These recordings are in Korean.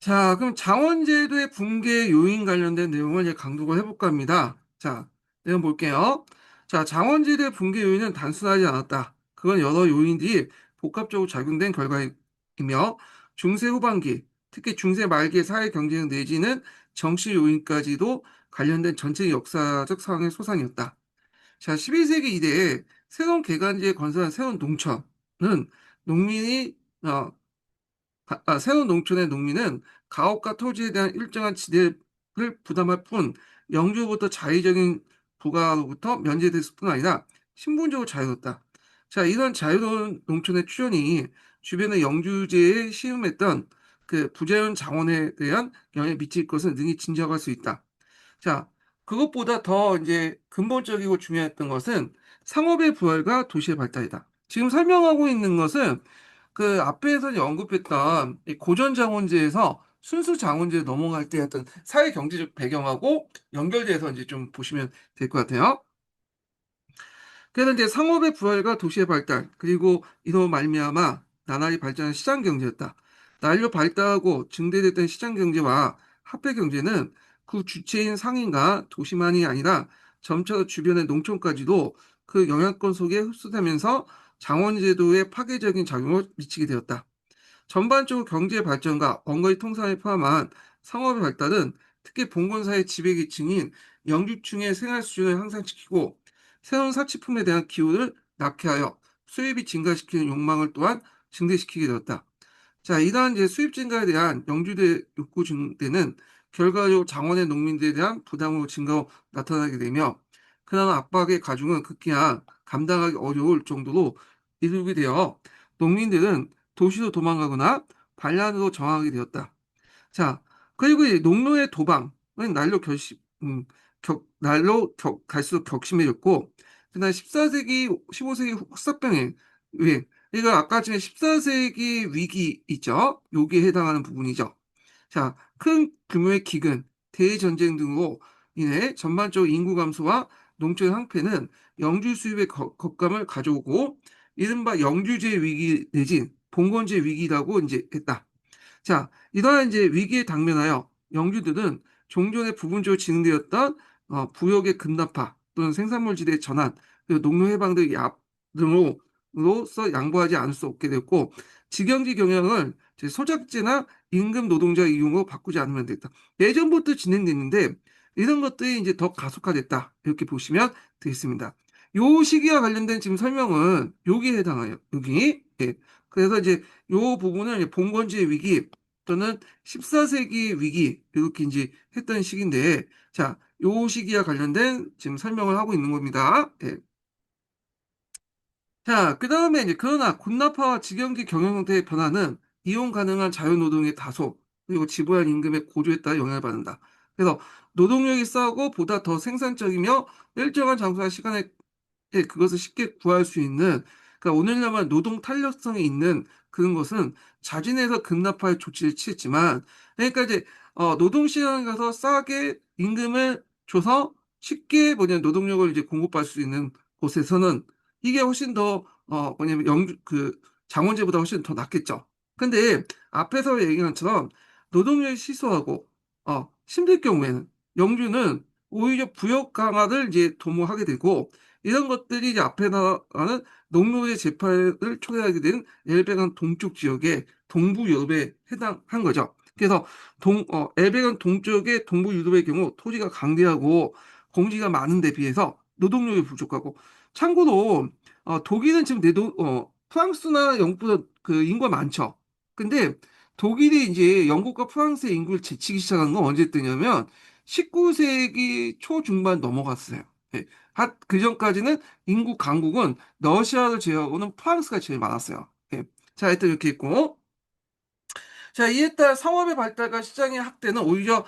자, 그럼 장원제도의 붕괴 요인 관련된 내용을 이제 강독을 해볼까 합니다. 자, 내용 볼게요. 자, 장원제도의 붕괴 요인은 단순하지 않았다. 그건 여러 요인들이 복합적으로 작용된 결과이며 중세 후반기, 특히 중세 말기의 사회 경제력 내지는 정치 요인까지도 관련된 전체 역사적 상황의 소상이었다. 자, 12세기 이래에 새로운 개간지에 건설한 새로운 농촌은 농민이 새로운 농촌의 농민은 가옥과 토지에 대한 일정한 지대를 부담할 뿐 영주로부터 자의적인 부과로부터 면제됐을 뿐 아니라 신분적으로 자유롭다. 자, 이런 자유로운 농촌의 출현이 주변의 영주제에 시음했던 그 부자연 자원에 대한 영향을 미칠 것을 능히 짐작할 수 있다. 자, 그것보다 더 이제 근본적이고 중요했던 것은 상업의 부활과 도시의 발달이다. 지금 설명하고 있는 것은 그 앞에서 이제 언급했던 이 고전 장원제에서 순수 장원제에 넘어갈 때 어떤 사회 경제적 배경하고 연결돼서 이제 좀 보시면 될 것 같아요. 그래서 이제 상업의 부활과 도시의 발달, 그리고 이로 말미암아 나날이 발전한 시장 경제였다. 날로 발달하고 증대됐던 시장 경제와 화폐 경제는 그 주체인 상인과 도시만이 아니라 점차 주변의 농촌까지도 그 영향권 속에 흡수되면서 장원제도에 파괴적인 작용을 미치게 되었다. 전반적으로 경제 발전과 원거리 통상을 포함한 상업의 발달은 특히 봉건사의 지배계층인 영주층의 생활 수준을 향상시키고 새로운 사치품에 대한 기호를 낳게 하여 수입이 증가시키는 욕망을 또한 증대시키게 되었다. 자, 이러한 이제 수입 증가에 대한 영주대 욕구 증대는 결과적으로 장원의 농민들에 대한 부담으로 증가로 나타나게 되며 그러한 압박의 가중은 극히나 감당하기 어려울 정도로 이르게 되어 농민들은 도시로 도망가거나 반란으로 정하게 되었다. 자, 그리고 이 농노의 도방은 갈수록 격심해졌고, 그다음 14세기, 15세기 흑사병의 유행, 이거 아까 전에 14세기 위기 있죠? 여기에 해당하는 부분이죠. 자, 큰 규모의 기근, 대전쟁 등으로 인해 전반적으로 인구 감소와 농촌 황폐는 영주 수입의 겉감을 가져오고 이른바 영주제 위기 내진 봉건제 위기라고 이제 했다. 자, 이러한 이제 위기에 당면하여 영주들은 종전에 부분적으로 진행되었던 부역의 급납화 또는 생산물지대 전환, 그리고 농노 해방 등으로서 양보하지 않을 수 없게 됐고 직영지 경영을 소작제나 임금 노동자 이용으로 바꾸지 않으면 됐다. 예전부터 진행됐는데 이런 것들이 이제 더 가속화됐다. 이렇게 보시면 되겠습니다. 요 시기와 관련된 지금 설명은 여기에 해당해요. 여기. 예. 그래서 이제 요 부분은 이제 봉건주의 위기 또는 14세기 위기 이렇게 이제 했던 시기인데 자, 요 시기와 관련된 지금 설명을 하고 있는 겁니다. 예. 자, 그 다음에 이제 그러나 군납화와 직영지 경영 형태의 변화는 이용 가능한 자유노동의 다소 그리고 지불한 임금의 고조에 따라 영향을 받는다. 그래서 노동력이 싸고 보다 더 생산적이며 일정한 장소와 시간에 그것을 쉽게 구할 수 있는 그러니까 오늘날만 노동 탄력성이 있는 그런 것은 자진해서 급납할 조치를 취했지만 그러니까 이제 노동시장에 가서 싸게 임금을 줘서 쉽게 뭐냐 노동력을 이제 공급할 수 있는 곳에서는 이게 훨씬 더 뭐냐면 영주 그 장원제보다 훨씬 더 낫겠죠. 근데 앞에서 얘기한 것처럼 노동력이 희소하고 힘들 경우에는 영주는 오히려 부역 강화를 이제 도모하게 되고 이런 것들이 이제 앞에 나가는 농노의 재판을 초래하게 된 엘베강 동쪽 지역의 동부 유럽에 해당한 거죠. 그래서 엘베강 동쪽의 동부 유럽의 경우 토지가 강대하고 공지가 많은 데 비해서 노동력이 부족하고 참고로 독일은 지금 프랑스나 영국보다 그 인구가 많죠. 근데 독일이 이제 영국과 프랑스의 인구를 제치기 시작한 건 언제 때냐면 19세기 초중반 넘어갔어요. 예. 그 전까지는 인구 강국은 러시아를 제외하고는 프랑스가 제일 많았어요. 예. 자, 하여튼 이렇게 있고. 자, 이에 따라 상업의 발달과 시장의 확대는 오히려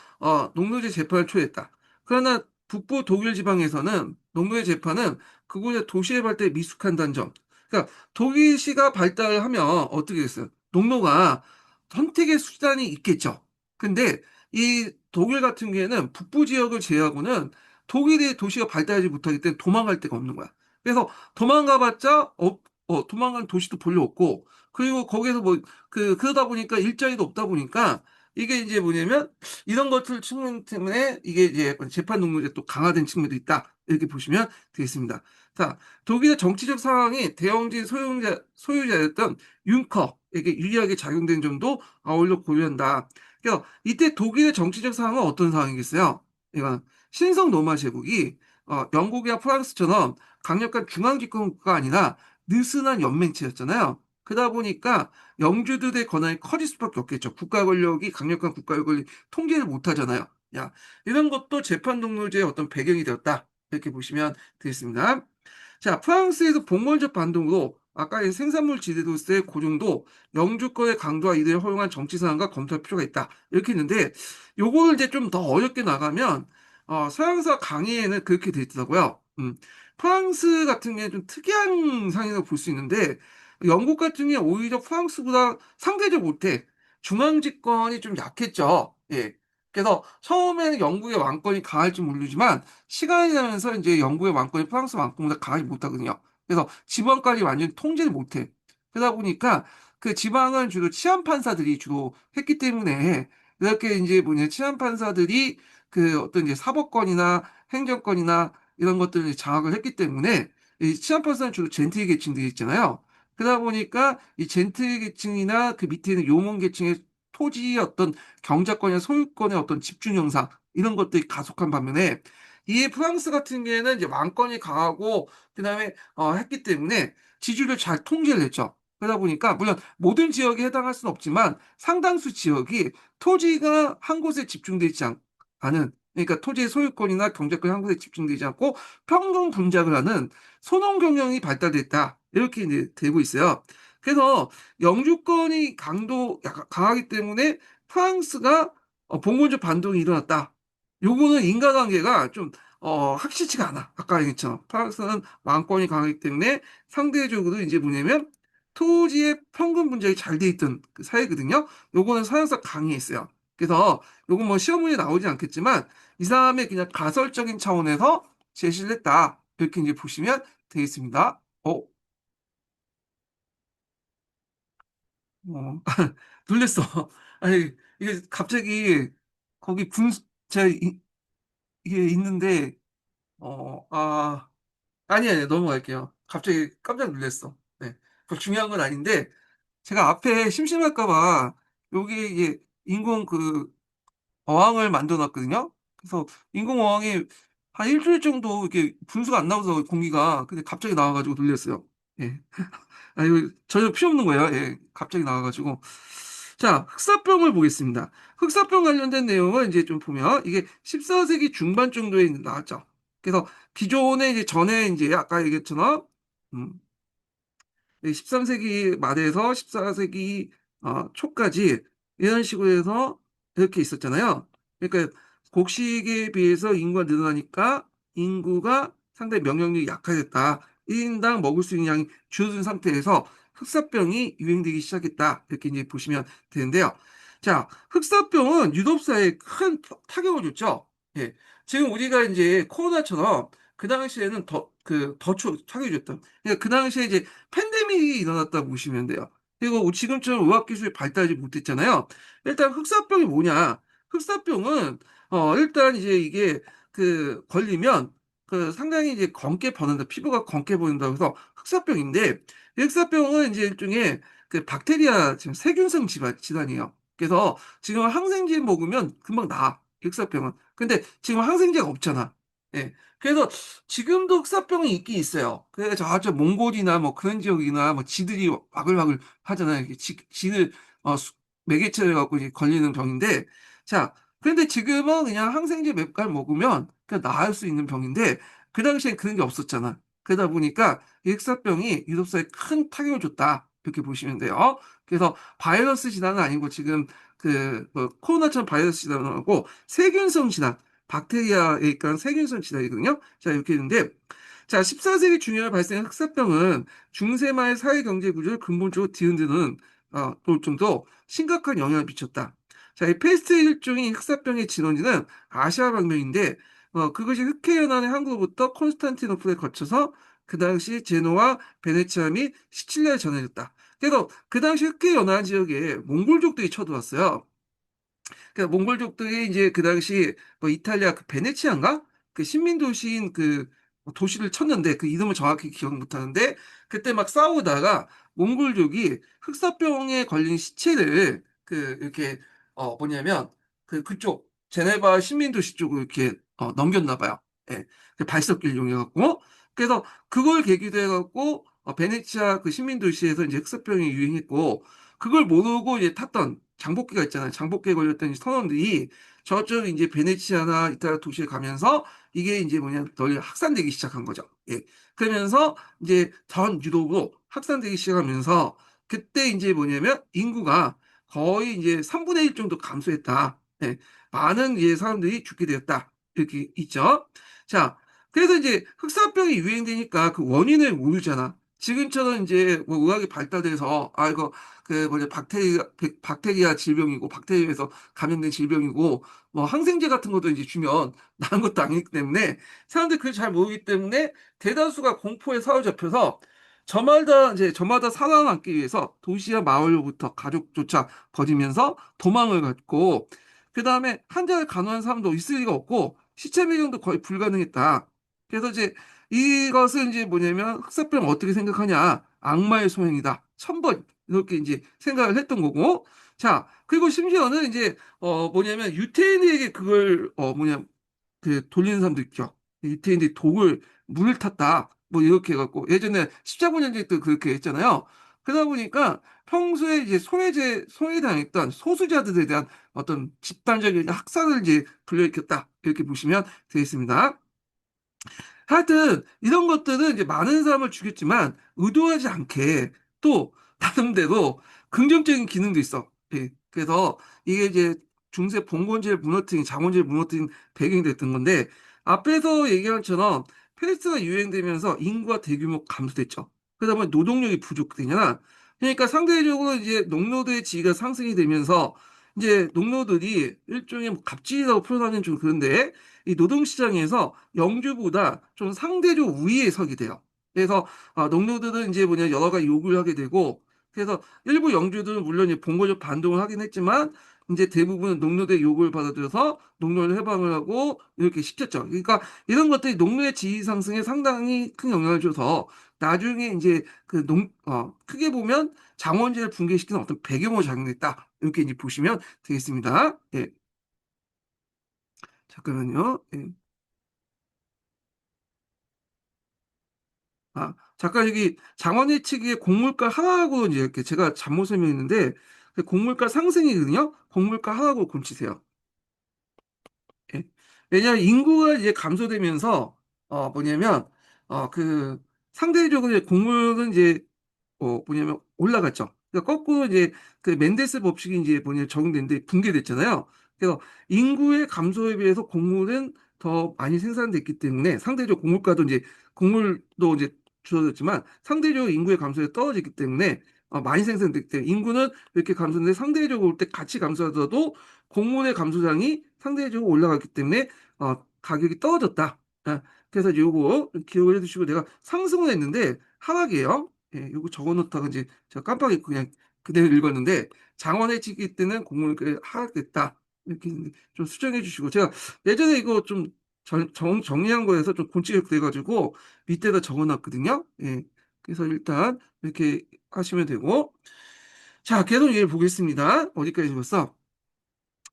농노제 재판을 초래했다. 그러나 북부 독일 지방에서는 농노제 재판은 그곳의 도시의 발달에 미숙한다는 점. 그러니까 독일시가 발달하면 어떻게 됐어요? 농노가 선택의 수단이 있겠죠. 근데 이 독일 같은 경우에는 북부 지역을 제외하고는 독일의 도시가 발달하지 못하기 때문에 도망갈 데가 없는 거야. 그래서 도망가봤자 도망가는 도시도 별로 없고 그리고 거기에서 뭐 그러다 보니까 일자리도 없다 보니까 이게 이제 뭐냐면 이런 것들 측면 때문에 이게 이제 재판 능력이 또 강화된 측면도 있다. 이렇게 보시면 되겠습니다. 자, 독일의 정치적 상황이 대영지 소유자였던 융커에게 유리하게 작용된 점도 아울러 고려한다. 그래서 이때 독일의 정치적 상황은 어떤 상황이겠어요? 이건 신성 로마 제국이 영국이나 프랑스처럼 강력한 중앙 집권 국가가 아니라 느슨한 연맹체였잖아요. 그러다 보니까 영주들의 권한이 커질 수밖에 없겠죠. 국가 권력이 강력한 국가 권력이 통제를 못하잖아요. 야, 이런 것도 재판 동료제의 어떤 배경이 되었다. 이렇게 보시면 되겠습니다. 자, 프랑스에서 봉건적 반동으로 아까 이 생산물 지대로서의 고정도 영주권의 강조와 이들을 허용한 정치 상황과 검토할 필요가 있다. 이렇게 했는데 요거를 이제 좀 더 어렵게 나가면 서양사 강의에는 그렇게 돼 있더라고요. 프랑스 같은 경우에 좀 특이한 상황이라고 볼 수 있는데 영국 같은 경우에 오히려 프랑스보다 상대적 못해 중앙 집권이 좀 약했죠. 예. 그래서 처음에는 영국의 왕권이 강할지 모르지만 시간이 지나면서 이제 영국의 왕권이 프랑스 왕권보다 강하지 못하거든요. 그래서 지방까지 완전히 통제를 못해. 그러다 보니까 그 지방은 주로 치안 판사들이 주로 했기 때문에 이렇게 이제 뭐냐 치안 판사들이 그 어떤 이제 사법권이나 행정권이나 이런 것들을 장악을 했기 때문에 이 치안 판사는 주로 젠틀 계층들이 있잖아요. 그러다 보니까 이 젠틀 계층이나 그 밑에 있는 요몬 계층의 토지의 어떤 경작권이나 소유권의 어떤 집중 형상 이런 것들이 가속한 반면에 이 프랑스 같은 경우에는 이제 왕권이 강하고 그다음에 했기 때문에 지주를 잘 통제를 했죠. 그러다 보니까 물론 모든 지역에 해당할 수는 없지만 상당수 지역이 토지가 한 곳에 집중되지 않은 그러니까 토지의 소유권이나 경제권이 한 곳에 집중되지 않고 평등 분작을 하는 소농 경영이 발달됐다. 이렇게 이제 되고 있어요. 그래서 영주권이 강도 약간 강하기 때문에 프랑스가 봉건적 반동이 일어났다. 요거는 인과관계가 좀 확실치가 않아. 아까 얘기했죠. 프랑스는 왕권이 강하기 때문에 상대적으로 이제 뭐냐면 토지의 평균 분작이 잘 돼 있던 그 사회거든요. 요거는 사회사 강의했어요. 그래서 요건 뭐 시험 문제 나오지 않겠지만 이 사람의 그냥 가설적인 차원에서 제시를 했다. 이렇게 이제 보시면 되겠습니다. 어, 놀랬어. 아니, 이게 갑자기 거기 제가 이게 있는데, 아니, 넘어갈게요. 갑자기 깜짝 놀랐어. 네. 그 중요한 건 아닌데, 제가 앞에 심심할까봐, 여기 이게 인공 그 어항을 만들어 놨거든요. 그래서 인공 어항이 한 일주일 정도 이렇게 분수가 안 나와서 공기가, 근데 갑자기 나와가지고 놀랐어요. 예. 아, 이거 전혀 필요 없는 거예요. 예, 갑자기 나와가지고. 자, 흑사병을 보겠습니다. 흑사병 관련된 내용을 이제 좀 보면 이게 14세기 중반 정도에 나왔죠. 그래서 기존에 이제 전에 이제 아까 얘기했처럼 음, 13세기 말에서 14세기 초까지 이런 식으로 해서 이렇게 있었잖아요. 그러니까 곡식에 비해서 인구가 늘어나니까 인구가 상당히 면역력이 약화됐다. 1인당 먹을 수 있는 양이 줄어든 상태에서 흑사병이 유행되기 시작했다. 이렇게 이제 보시면 되는데요. 자, 흑사병은 유럽 사회에 큰 타격을 줬죠. 예. 지금 우리가 이제 코로나처럼 그 당시에는 더 타격을 줬다. 그러니까 그 당시에 이제 팬데믹이 일어났다고 보시면 돼요. 그리고 지금처럼 의학기술이 발달하지 못했잖아요. 일단 흑사병이 뭐냐? 흑사병은, 일단 이제 이게 걸리면 상당히 이제 검게 변한다. 피부가 검게 보인다고 해서 흑사병인데, 이 흑사병은 이제 일종의 박테리아, 지금 세균성 질환이에요. 그래서 지금 항생제 먹으면 금방 나아. 흑사병은. 근데 지금 항생제가 없잖아. 예. 그래서 지금도 흑사병이 있긴 있어요. 그래서 저 몽골이나 뭐 그런 지역이나 뭐 지들이 와글와글 하잖아요. 이게 지들 매개체를 갖고 이제 걸리는 병인데, 자, 그런데 지금은 그냥 항생제 몇 갈 먹으면 그냥 나을 수 있는 병인데, 그 당시엔 그런 게 없었잖아. 그러다 보니까 이 흑사병이 유럽사에 큰 타격을 줬다. 이렇게 보시면 돼요. 그래서 바이러스 질환은 아니고 지금 코로나처럼 바이러스 질환은 아니고 세균성 질환, 박테리아에 있던 세균성 질환이거든요. 자, 이렇게 있는데, 자, 14세기 중엽에 발생한 흑사병은 중세마의 사회 경제 구조를 근본적으로 뒤흔드는 볼 정도 심각한 영향을 미쳤다. 자, 이 페스트 일종의 흑사병의 진원지는 아시아 방면인데, 그것이 흑해연안의 항구로부터 콘스탄티노플에 거쳐서 그 당시 제노와 베네치아 및 시칠리아에 전해졌다. 그래서 그 당시 흑해연안 지역에 몽골족들이 쳐들어왔어요. 그러니까 몽골족들이 이제 그 당시 뭐 이탈리아 그 베네치아인가? 그 식민 도시인 그 도시를 쳤는데 그 이름을 정확히 기억 못 하는데 그때 막 싸우다가 몽골족이 흑사병에 걸린 시체를 그 이렇게 뭐냐면 그쪽 제네바 식민 도시 쪽으로 이렇게 넘겼나 봐요. 예. 그 발석기를 이용해 갖고 그래서 그걸 계기로 해 갖고 베네치아 그 식민 도시에서 이제 흑사병이 유행했고 그걸 모르고 이제 탔던 장복기가 있잖아요. 장복기에 걸렸던 선원들이 저쪽 이제 베네치아나 이탈리아 도시에 가면서 이게 이제 뭐냐 널리 확산되기 시작한 거죠. 예. 그러면서 이제 전 유럽으로 확산되기 시작하면서 그때 이제 뭐냐면 인구가 거의 이제 3분의 1 정도 감소했다. 예. 많은 이제 사람들이 죽게 되었다. 이렇게 있죠. 자, 그래서 이제 흑사병이 유행되니까 그 원인을 모르잖아. 지금처럼 이제 뭐 의학이 발달돼서 아 이거 그 뭐냐 박테리아 질병이고 박테리아에서 감염된 질병이고 뭐 항생제 같은 것도 이제 주면 나은 것도 아니기 때문에 사람들이 그걸 잘 모르기 때문에 대다수가 공포에 사로잡혀서 저마다 살아남기 위해서 도시와 마을로부터 가족조차 버리면서 도망을 갔고 그다음에 환자를 간호한 사람도 있을 리가 없고 시체 배경도 거의 불가능했다. 그래서 이제 이것은 이제 뭐냐면 흑사병을 어떻게 생각하냐? 악마의 소행이다. 천번 이렇게 이제 생각을 했던 거고. 자, 그리고 심지어는 이제 뭐냐면 유태인에게 그걸 뭐냐 그 돌리는 사람도 있죠. 유태인들이 독을 물을 탔다. 뭐 이렇게 해갖고 예전에 십자군 전쟁 때 그렇게 했잖아요. 그러다 보니까 평소에 이제 소외당했던 소수자들에 대한 어떤 집단적인 학살을 이제 불러일으켰다. 이렇게 보시면 되겠습니다. 하여튼 이런 것들은 이제 많은 사람을 죽였지만 의도하지 않게 또 나름대로 긍정적인 기능도 있어. 예. 그래서 이게 이제 중세 봉건제를 무너뜨린 장원제를 무너뜨린 배경이 됐던 건데 앞에서 얘기한 것처럼 펠스가 유행되면서 인구가 대규모 감소됐죠. 그러다 보니 노동력이 부족되냐. 그러니까 상대적으로 이제 농노도의 지위가 상승이 되면서 이제 농노들이 일종의 뭐 갑질이라고 표현하는 좀 그런데 이 노동시장에서 영주보다 좀 상대적 우위에 서게 돼요. 그래서 농노들은 이제 뭐냐 여러 가지 요구를 하게 되고 그래서 일부 영주들은 물론 이제 봉건적 반동을 하긴 했지만 이제 대부분은 농노들의 요구를 받아들여서 농노를 해방을 하고 이렇게 시켰죠. 그러니까 이런 것들이 농노의 지위 상승에 상당히 큰 영향을 줘서 나중에 이제 크게 보면 장원제를 붕괴시키는 어떤 배경으로 작용했다. 이렇게 이제 보시면 되겠습니다. 예, 잠깐만요. 예. 잠깐 여기 장원의 측의 곡물가 하락으로 이제 이렇게 제가 잘못 설명했는데 그 곡물가 상승이거든요. 곡물가 하락으로 곤치세요. 예. 왜냐하면 인구가 이제 감소되면서 뭐냐면 그 상대적으로 이제 곡물은 이제 뭐냐면 올라갔죠. 그러니까 거꾸로 이제 그 맨델스 법칙이 이제 뭐냐 적용됐는데 붕괴됐잖아요. 그래서 인구의 감소에 비해서 곡물은 더 많이 생산됐기 때문에 상대적 곡물가도 이제 곡물도 이제 줄어들었지만 상대적으로 인구의 감소에 떨어졌기 때문에 많이 생산됐기 때문에 인구는 이렇게 감소했는데 상대적으로 올 때 같이 감소하더라도 곡물의 감소량이 상대적으로 올라갔기 때문에 가격이 떨어졌다. 그래서 요거 기억을 해두시고 내가 상승을 했는데 하락이에요. 예, 요거 적어놓다가 이제 제가 깜빡이 그냥 그대로 읽었는데 장원해지기 때는 곡물이 하락됐다. 이렇게 좀 수정해 주시고 제가 예전에 이거 좀 정리한 거에서 좀 곤치가 돼가지고 밑에다 적어놨거든요. 예, 그래서 일단 이렇게 하시면 되고 자 계속 얘기해 보겠습니다. 어디까지 읽었어?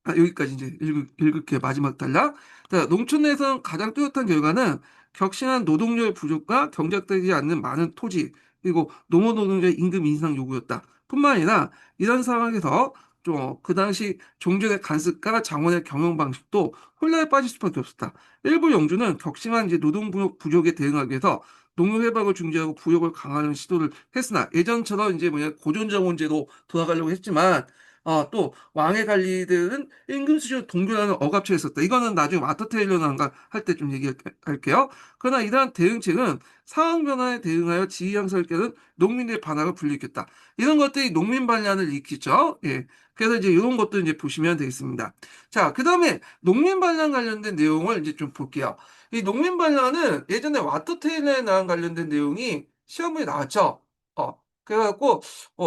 여기까지 이제 읽을게요. 마지막 단락. 자, 농촌 내에서 가장 뚜렷한 결과는 격신한 노동력 부족과 경작되지 않는 많은 토지, 그리고 농어 노동자의 임금 인상 요구였다. 뿐만 아니라 이런 상황에서 좀 그 당시 종전의 간습과 장원의 경영 방식도 혼란에 빠질 수밖에 없었다. 일부 영주는 격심한 이제 노동 부족에 대응하기 위해서 농업 해방을 중지하고 부역을 강화하는 시도를 했으나 예전처럼 이제 뭐냐 고존정원제로 돌아가려고 했지만 또 왕의 관리들은 임금 수준을 동결하는 억압처에 있었다. 이거는 나중에 와터 테일러나 할 때 좀 얘기할게요. 그러나 이러한 대응책은 상황 변화에 대응하여 지위 향상을 깨는 농민들의 반항을 불러일으켰다. 이런 것들이 농민 반란을 일으키죠. 예. 그래서 이제 이런 것도 이제 보시면 되겠습니다. 자, 그 다음에 농민 반란 관련된 내용을 이제 좀 볼게요. 이 농민 반란은 예전에 와터 테일러에 나온 관련된 내용이 시험에 나왔죠. 그래갖고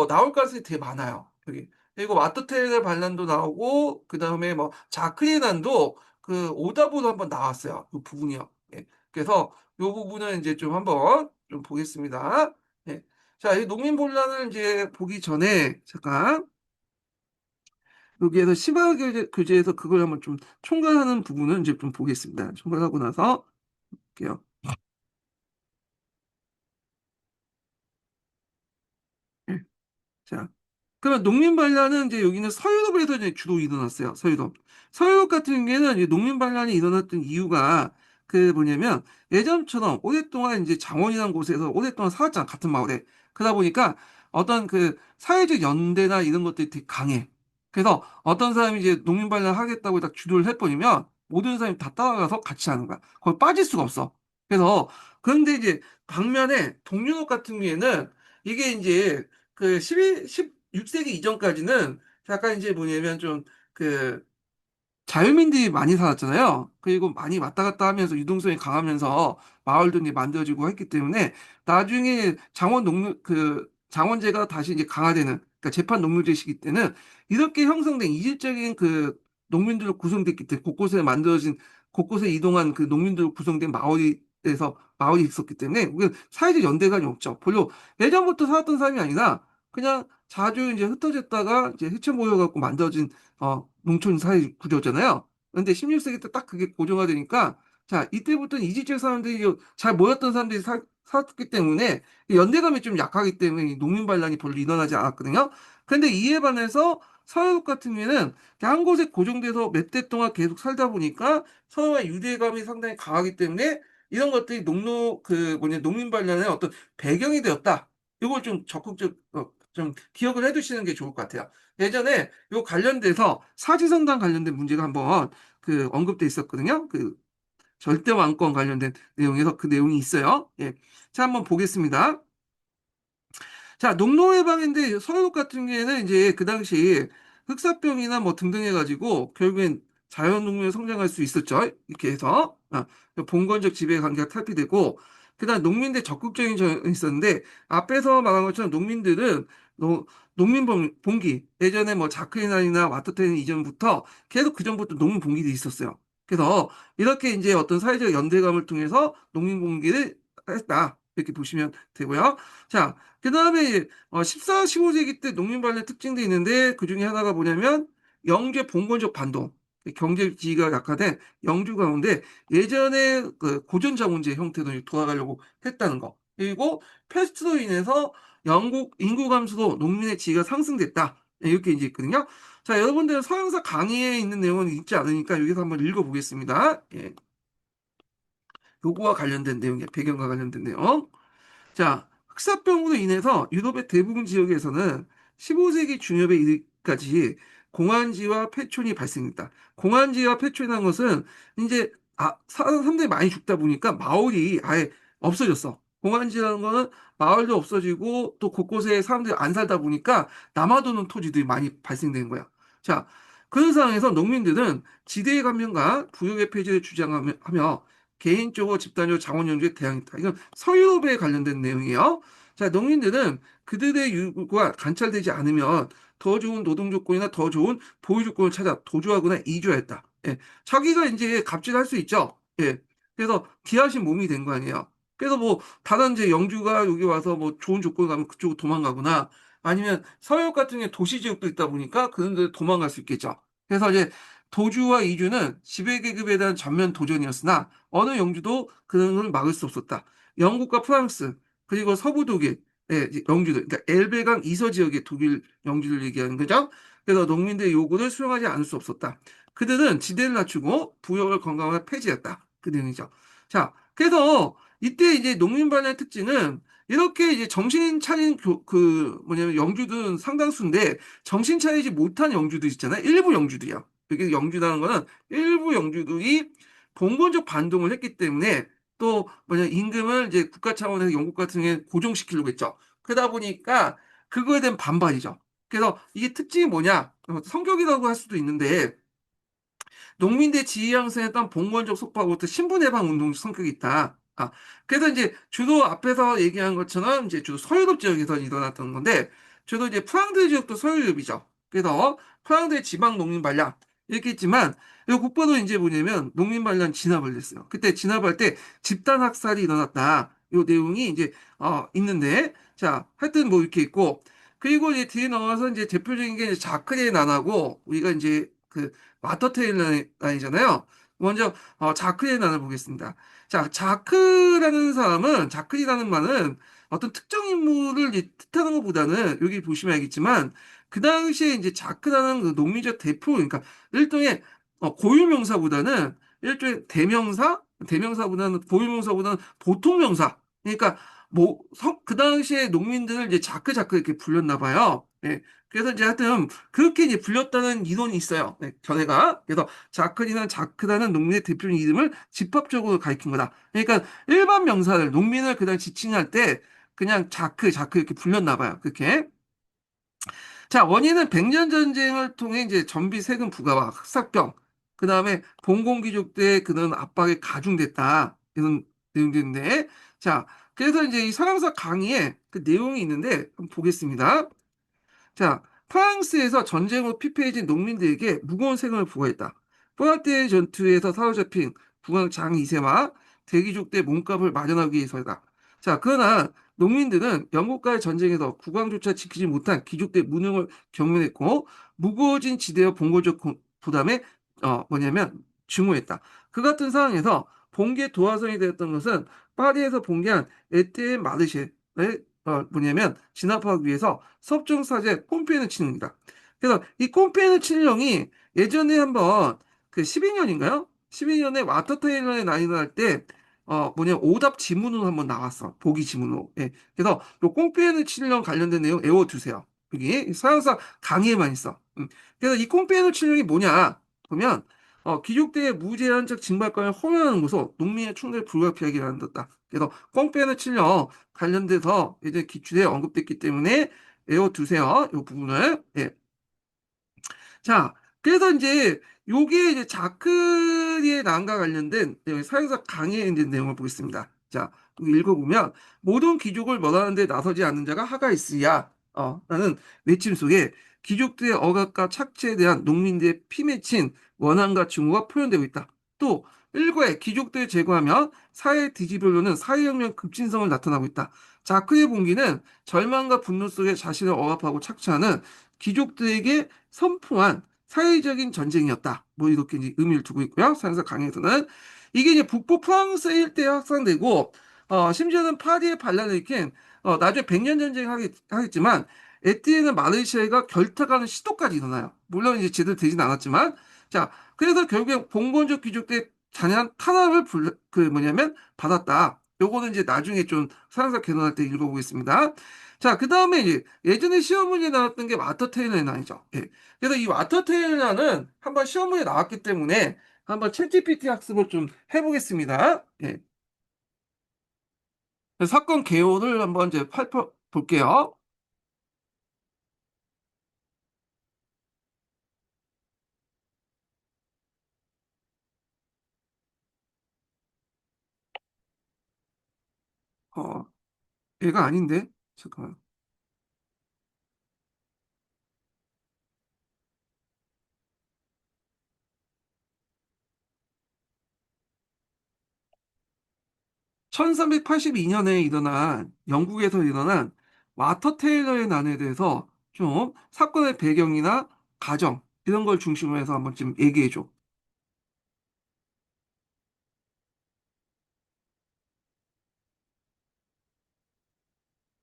나올 가능성이 되게 많아요. 여기. 그리고 와트테르 반란도 나오고 그다음에 뭐 자크리난도 그 오다보도 한번 나왔어요. 그 부분이요. 예. 그래서 요 부분은 이제 좀 한번 좀 보겠습니다. 예. 자, 이 농민본란을 이제 보기 전에 잠깐 여기에서 심화 교재에서 그걸 한번 좀 총괄하는 부분을 이제 좀 보겠습니다. 총괄하고 나서 볼게요. 예. 자, 그러면 농민반란은 이제 여기는 서유럽에서 이제 주로 일어났어요. 서유럽. 서유럽 같은 경우에는 이제 농민반란이 일어났던 이유가 그 뭐냐면 예전처럼 오랫동안 이제 장원이라는 곳에서 오랫동안 살았잖아. 같은 마을에. 그러다 보니까 어떤 그 사회적 연대나 이런 것들이 되게 강해. 그래서 어떤 사람이 이제 농민반란 하겠다고 딱 주도를 해버리면 모든 사람이 다 따라가서 같이 하는 거야. 거기 빠질 수가 없어. 그래서 그런데 이제 반면에 동유럽 같은 경우에는 이게 이제 그 16세기 이전까지는 약간 이제 뭐냐면 좀 그 자유민들이 많이 살았잖아요. 그리고 많이 왔다 갔다 하면서 유동성이 강하면서 마을도 이제 만들어지고 했기 때문에 나중에 장원제가 다시 이제 강화되는 그러니까 재판 농민제 시기 때는 이렇게 형성된 이질적인 그 농민들로 구성됐기 때문에 곳곳에 이동한 그 농민들로 구성된 마을이 있었기 때문에 우리가 사회적 연대감이 없죠. 별로 예전부터 살았던 사람이 아니라 그냥 자주 이제 흩어졌다가 이제 흩쳐 모여갖고 만들어진 농촌 사회 구조잖아요. 근데 16세기 때 딱 그게 고정화되니까 자, 이때부터는 이집트 사람들이 잘 모였던 사람들이 살았기 때문에 연대감이 좀 약하기 때문에 이 농민 반란이 별로 일어나지 않았거든요. 근데 이에 반해서 서유럽 같은 경우에는 한 곳에 고정돼서 몇 대 동안 계속 살다 보니까 서로의 유대감이 상당히 강하기 때문에 이런 것들이 농민 반란의 어떤 배경이 되었다. 이걸 좀 좀 기억을 해두시는 게 좋을 것 같아요. 예전에 요 관련돼서 사지선당 관련된 문제가 한번 그 언급돼 있었거든요. 그 절대 왕권 관련된 내용에서 그 내용이 있어요. 예. 자, 한번 보겠습니다. 자, 농노해방인데 서유럽 같은 경우에는 이제 그 당시 흑사병이나 뭐 등등 해가지고 결국엔 자연농민으로 성장할 수 있었죠. 이렇게 해서 봉건적 지배 관계가 탈피되고 그다음 농민들 적극적인 점이 있었는데 앞에서 말한 것처럼 농민들은 농민 봉기 예전에 뭐 자크리난이나 와트텐 이전부터 계속 그 전부터 농민 봉기도 있었어요. 그래서 이렇게 이제 어떤 사회적 연대감을 통해서 농민 봉기를 했다 이렇게 보시면 되고요. 자, 그 다음에 14, 15세기 때 농민반의 특징도 있는데 그 중에 하나가 뭐냐면 영주의 봉건적 반동, 경제 지위가 약화된 영주 가운데 예전에 그 고전 자본주의 형태로 돌아가려고 했다는 거. 그리고 패스트로 인해서 영국 인구 감소로 농민의 지위가 상승됐다. 이렇게 이제 있거든요. 자, 여러분들은 서양사 강의에 있는 내용은 읽지 않으니까 여기서 한번 읽어보겠습니다. 예, 요거와 관련된 내용이에요. 배경과 관련된 내용. 자, 흑사병으로 인해서 유럽의 대부분 지역에서는 15세기 중엽에 이르기까지 공안지와 폐촌이 발생했다. 공안지와 폐촌이라는 것은 이제 사람들이 많이 죽다 보니까 마을이 아예 없어졌어. 공안지라는 거는 마을도 없어지고 또 곳곳에 사람들이 안 살다 보니까 남아도는 토지들이 많이 발생된 거야. 자, 그런 상황에서 농민들은 지대의 감면과 부역의 폐지를 주장하며 개인적으로 집단적으로 자원 연주에 대항했다. 이건 서유럽에 관련된 내용이에요. 자, 농민들은 그들의 요구가 관찰되지 않으면 더 좋은 노동 조건이나 더 좋은 보유 조건을 찾아 도주하거나 이주하였다. 예. 자기가 이제 갑질할 수 있죠. 예. 그래서 귀하신 몸이 된 거 아니에요. 그래서 뭐 다른 이제 영주가 여기 와서 뭐 좋은 조건을 가면 그쪽으로 도망가거나 아니면 서유럽 같은 게 도시 지역도 있다 보니까 그런 데 도망갈 수 있겠죠. 그래서 이제 도주와 이주는 지배계급에 대한 전면 도전이었으나 어느 영주도 그런 걸 막을 수 없었다. 영국과 프랑스 그리고 서부 독일 영주들 그러니까 엘베강 이서 지역의 독일 영주들 얘기하는 거죠. 그래서 농민들의 요구를 수용하지 않을 수 없었다. 그들은 지대를 낮추고 부역을 건강하게 폐지했다. 그 내용이죠. 자, 그래서 이때 이제 농민반의 특징은 이렇게 이제 정신 차린 뭐냐면 영주들은 상당수인데 정신 차리지 못한 영주들 있잖아요. 일부 영주들이야. 여기 영주라는 거는 일부 영주들이 봉건적 반동을 했기 때문에 또 뭐냐 임금을 이제 국가 차원에서 영국 같은 경우에 고정시키려고 했죠. 그러다 보니까 그거에 대한 반발이죠. 그래서 이게 특징이 뭐냐? 성격이라고 할 수도 있는데 농민대 지위 양성했던 봉건적 속박으로부터 신분해방 운동 성격이 있다. 그래서 이제 주로 앞에서 얘기한 것처럼 이제 주로 서유럽 지역에서 일어났던 건데 저도 이제 프랑드 지역도 서유럽이죠. 그래서 프랑드의 지방 농민 반란 이렇게 했지만 이 국보는 이제 뭐냐면 농민 반란 진압을 했어요. 그때 진압할 때 집단 학살이 일어났다. 이 내용이 이제 있는데 자 하여튼 뭐 이렇게 있고 그리고 이제 뒤에 넘어가서 이제 대표적인 게 이제 자크레의 난하고 우리가 이제 그 마터테일 난이잖아요. 먼저 자크레의 난을 보겠습니다. 자 자크라는 사람은 자크리라는 말은 어떤 특정 인물을 이제 뜻하는 것보다는 여기 보시면 알겠지만 그 당시에 이제 자크라는 그 농민적 대표 그러니까 일종의 고유명사보다는 일종의 대명사보다는 고유명사보다는 보통명사 그러니까 뭐 그 당시에 농민들을 이제 자크 이렇게 불렸나 봐요. 예. 그래서 이제 하여튼 그렇게 이제 불렸다는 이론이 있어요. 네, 견해가. 그래서 자크라는 농민의 대표적인 이름을 집합적으로 가리킨 거다. 그러니까 일반 명사를 농민을 그냥 지칭할 때 그냥 자크 이렇게 불렸나 봐요. 그렇게. 자, 원인은 백년 전쟁을 통해 이제 전비 세금 부과와 흑사병, 그 다음에 봉건귀족대의 그런 압박이 가중됐다. 이런 내용들인데, 자, 그래서 이제 이 설왕사 강의에 그 내용이 있는데, 한번 보겠습니다. 자, 프랑스에서 전쟁으로 피폐해진 농민들에게 무거운 세금을 부과했다. 포아티에 전투에서 사로잡힌 국왕 장 2세와 대귀족대 몸값을 마련하기 위해서다. 자, 그러나 농민들은 영국과의 전쟁에서 국왕조차 지키지 못한 귀족대 무능을 경멸했고 무거워진 지대와 봉건적 부담에 뭐냐면 증오했다. 그 같은 상황에서 봉기의 도화선이 되었던 것은 파리에서 봉기한 에티에 마르쉐의 뭐냐면 진압하기 위해서 섭정사제 꼼페르 칠령이다. 그래서 이 꼼페르 칠령이 예전에 한번 그 12년인가요? 12년에 와터 테일러의 난이 날 때 오답 지문으로 한번 나왔어. 보기 지문으로. 예. 그래서 요 꼼페르 칠령 관련된 내용 외워두세요. 여기 서양사 강의에만 있어. 그래서 이 꼼페르 칠령이 뭐냐? 보면 귀족대의 무제한적 징발권을 허용하는 것으로 농민의 충돌을 불가피하게 만들었다. 그래서 꼼페르 칠령 관련돼서 이제 기출에 언급됐기 때문에 외워두세요. 이 부분을. 예. 자, 그래서 이제 요게 이제 자크리의 난과 관련된 사회사 강의에 있는 내용을 보겠습니다. 자, 읽어보면 모든 귀족을 멸하는 데 나서지 않는 자가 하가 있으야 라는 외침 속에 귀족들의 억압과 착취에 대한 농민들의 피 맺힌 원한과 증오가 표현되고 있다. 또 일과의 귀족들을 제거하면 사회 뒤집으려는 사회혁명 급진성을 나타나고 있다. 자크의 봉기는 절망과 분노 속에 자신을 억압하고 착취하는 귀족들에게 선포한 사회적인 전쟁이었다. 뭐 이렇게 이제 의미를 두고 있고요. 사회사 강의에서는 이게 이제 북부 프랑스 일대에 확산되고 심지어는 파리의 반란을 일으킨 나중에 백년 전쟁 하겠지만 에티에는 마르쉐가 결탁하는 시도까지 일어나요. 물론 이제 제대로 되진 않았지만 자 그래서 결국에 봉건적 귀족들의 잔인한 탄압을 그 뭐냐면 받았다. 요거는 이제 나중에 좀 사회사 개론할 때 읽어보겠습니다. 자, 그 다음에 이제 예전에 시험 문제 나왔던 게 와터 테일러의 난이죠. 예. 그래서 이 와터 테일러는 한번 시험 문제 나왔기 때문에 한번 챗GPT 학습을 좀 해보겠습니다. 예. 사건 개요를 한번 이제 볼게요. 어, 얘가 아닌데? 잠깐만. 1382년에 일어난, 영국에서 일어난 와터 테일러의 난에 대해서 좀 사건의 배경이나 가정, 이런 걸 중심으로 해서 한번 좀 얘기해줘.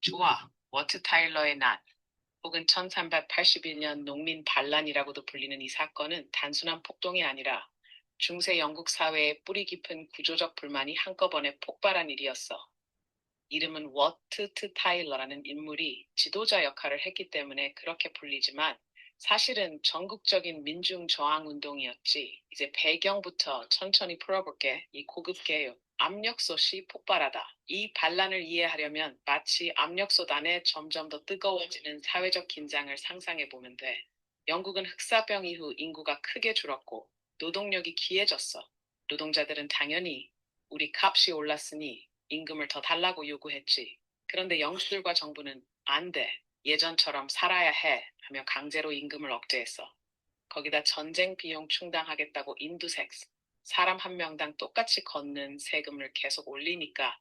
좋아. 워트 타일러의 난, 혹은 1381년 농민 반란이라고도 불리는 이 사건은 단순한 폭동이 아니라 중세 영국 사회의 뿌리 깊은 구조적 불만이 한꺼번에 폭발한 일이었어. 이름은 워트 타일러라는 인물이 지도자 역할을 했기 때문에 그렇게 불리지만 사실은 전국적인 민중 저항 운동이었지. 이제 배경부터 천천히 풀어볼게. 이 고급계요. 압력솥이 폭발하다. 이 반란을 이해하려면 마치 압력솥 안에 점점 더 뜨거워지는 사회적 긴장을 상상해 보면 돼. 영국은 흑사병 이후 인구가 크게 줄었고 노동력이 귀해졌어. 노동자들은 당연히 우리 값이 올랐으니 임금을 더 달라고 요구했지. 그런데 영주들과 정부는 안 돼. 예전처럼 살아야 해 하며 강제로 임금을 억제했어. 거기다 전쟁 비용 충당하겠다고 인두섹스, 사람 한 명당 똑같이 걷는 세금을 계속 올리니까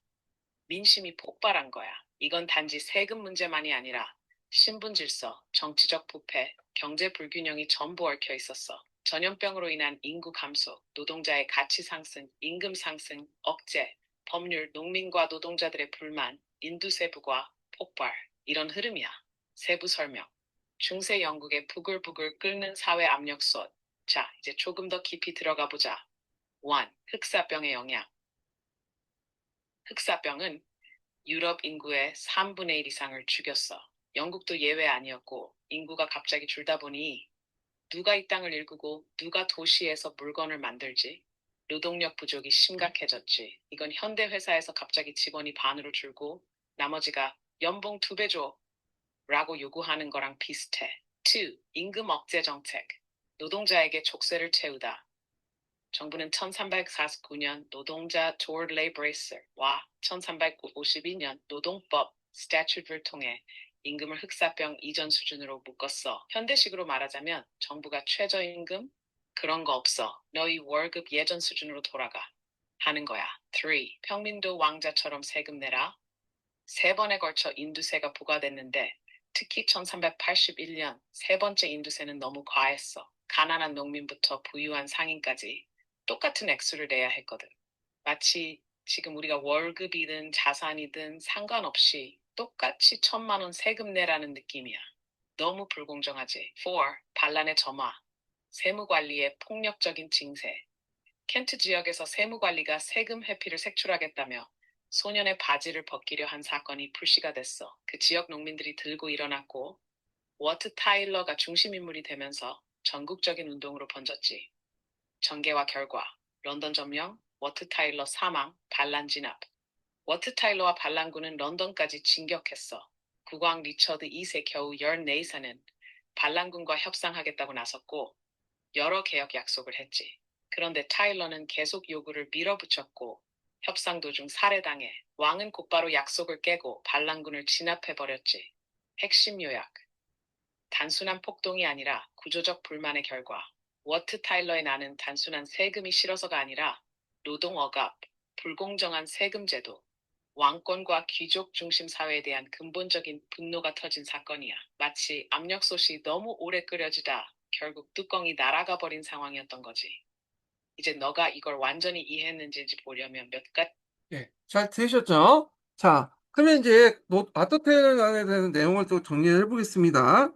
민심이 폭발한 거야. 이건 단지 세금 문제만이 아니라 신분 질서, 정치적 부패, 경제 불균형이 전부 얽혀 있었어. 전염병으로 인한 인구 감소, 노동자의 가치 상승, 임금 상승, 억제, 법률, 농민과 노동자들의 불만, 인두세 부과 폭발, 이런 흐름이야. 세부 설명. 중세 영국의 부글부글 끓는 사회 압력솥. 자, 이제 조금 더 깊이 들어가 보자. 1. 흑사병의 영향. 흑사병은 유럽 인구의 3분의 1 이상을 죽였어. 영국도 예외 아니었고, 인구가 갑자기 줄다 보니 누가 이 땅을 일구고 누가 도시에서 물건을 만들지? 노동력 부족이 심각해졌지. 이건 현대 회사에서 갑자기 직원이 반으로 줄고 나머지가 연봉 2배 줘 라고 요구하는 거랑 비슷해. 2. 임금 억제 정책. 노동자에게 족쇄를 채우다. 정부는 1349년 노동자 Toward Laborers와 1352년 노동법 스태튜트를 통해 임금을 흑사병 이전 수준으로 묶었어. 현대식으로 말하자면 정부가 최저임금? 그런 거 없어. 너희 월급 예전 수준으로 돌아가. 하는 거야. 3. 평민도 왕자처럼 세금 내라. 3번에 걸쳐 인두세가 부과됐는데 특히 1381년 3번째 인두세는 너무 과했어. 가난한 농민부터 부유한 상인까지 똑같은 액수를 내야 했거든. 마치 지금 우리가 월급이든 자산이든 상관없이 똑같이 1,000만 원 세금 내라는 느낌이야. 너무 불공정하지. 4. 반란의 점화. 세무관리의 폭력적인 징세. 켄트 지역에서 세무관리가 세금 회피를 색출하겠다며 소년의 바지를 벗기려 한 사건이 불씨가 됐어. 그 지역 농민들이 들고 일어났고 워트 타일러가 중심인물이 되면서 전국적인 운동으로 번졌지. 전개와 결과, 런던 점령, 워트 타일러 사망, 반란 진압. 워트 타일러와 반란군은 런던까지 진격했어. 국왕 리처드 2세 겨우 14살은 반란군과 협상하겠다고 나섰고 여러 개혁 약속을 했지. 그런데 타일러는 계속 요구를 밀어붙였고 협상 도중 살해당해 왕은 곧바로 약속을 깨고 반란군을 진압해버렸지. 핵심 요약. 단순한 폭동이 아니라 구조적 불만의 결과. 워트 타일러의 나는 단순한 세금이 싫어서가 아니라 노동 억압, 불공정한 세금 제도, 왕권과 귀족 중심 사회에 대한 근본적인 분노가 터진 사건이야. 마치 압력솥이 너무 오래 끓여지다 결국 뚜껑이 날아가 버린 상황이었던 거지. 이제 너가 이걸 완전히 이해했는지 보려면 몇 가지. 예, 잘 들으셨죠? 자, 그러면 이제 아토테일러에 대한 내용을 또 정리를 해보겠습니다.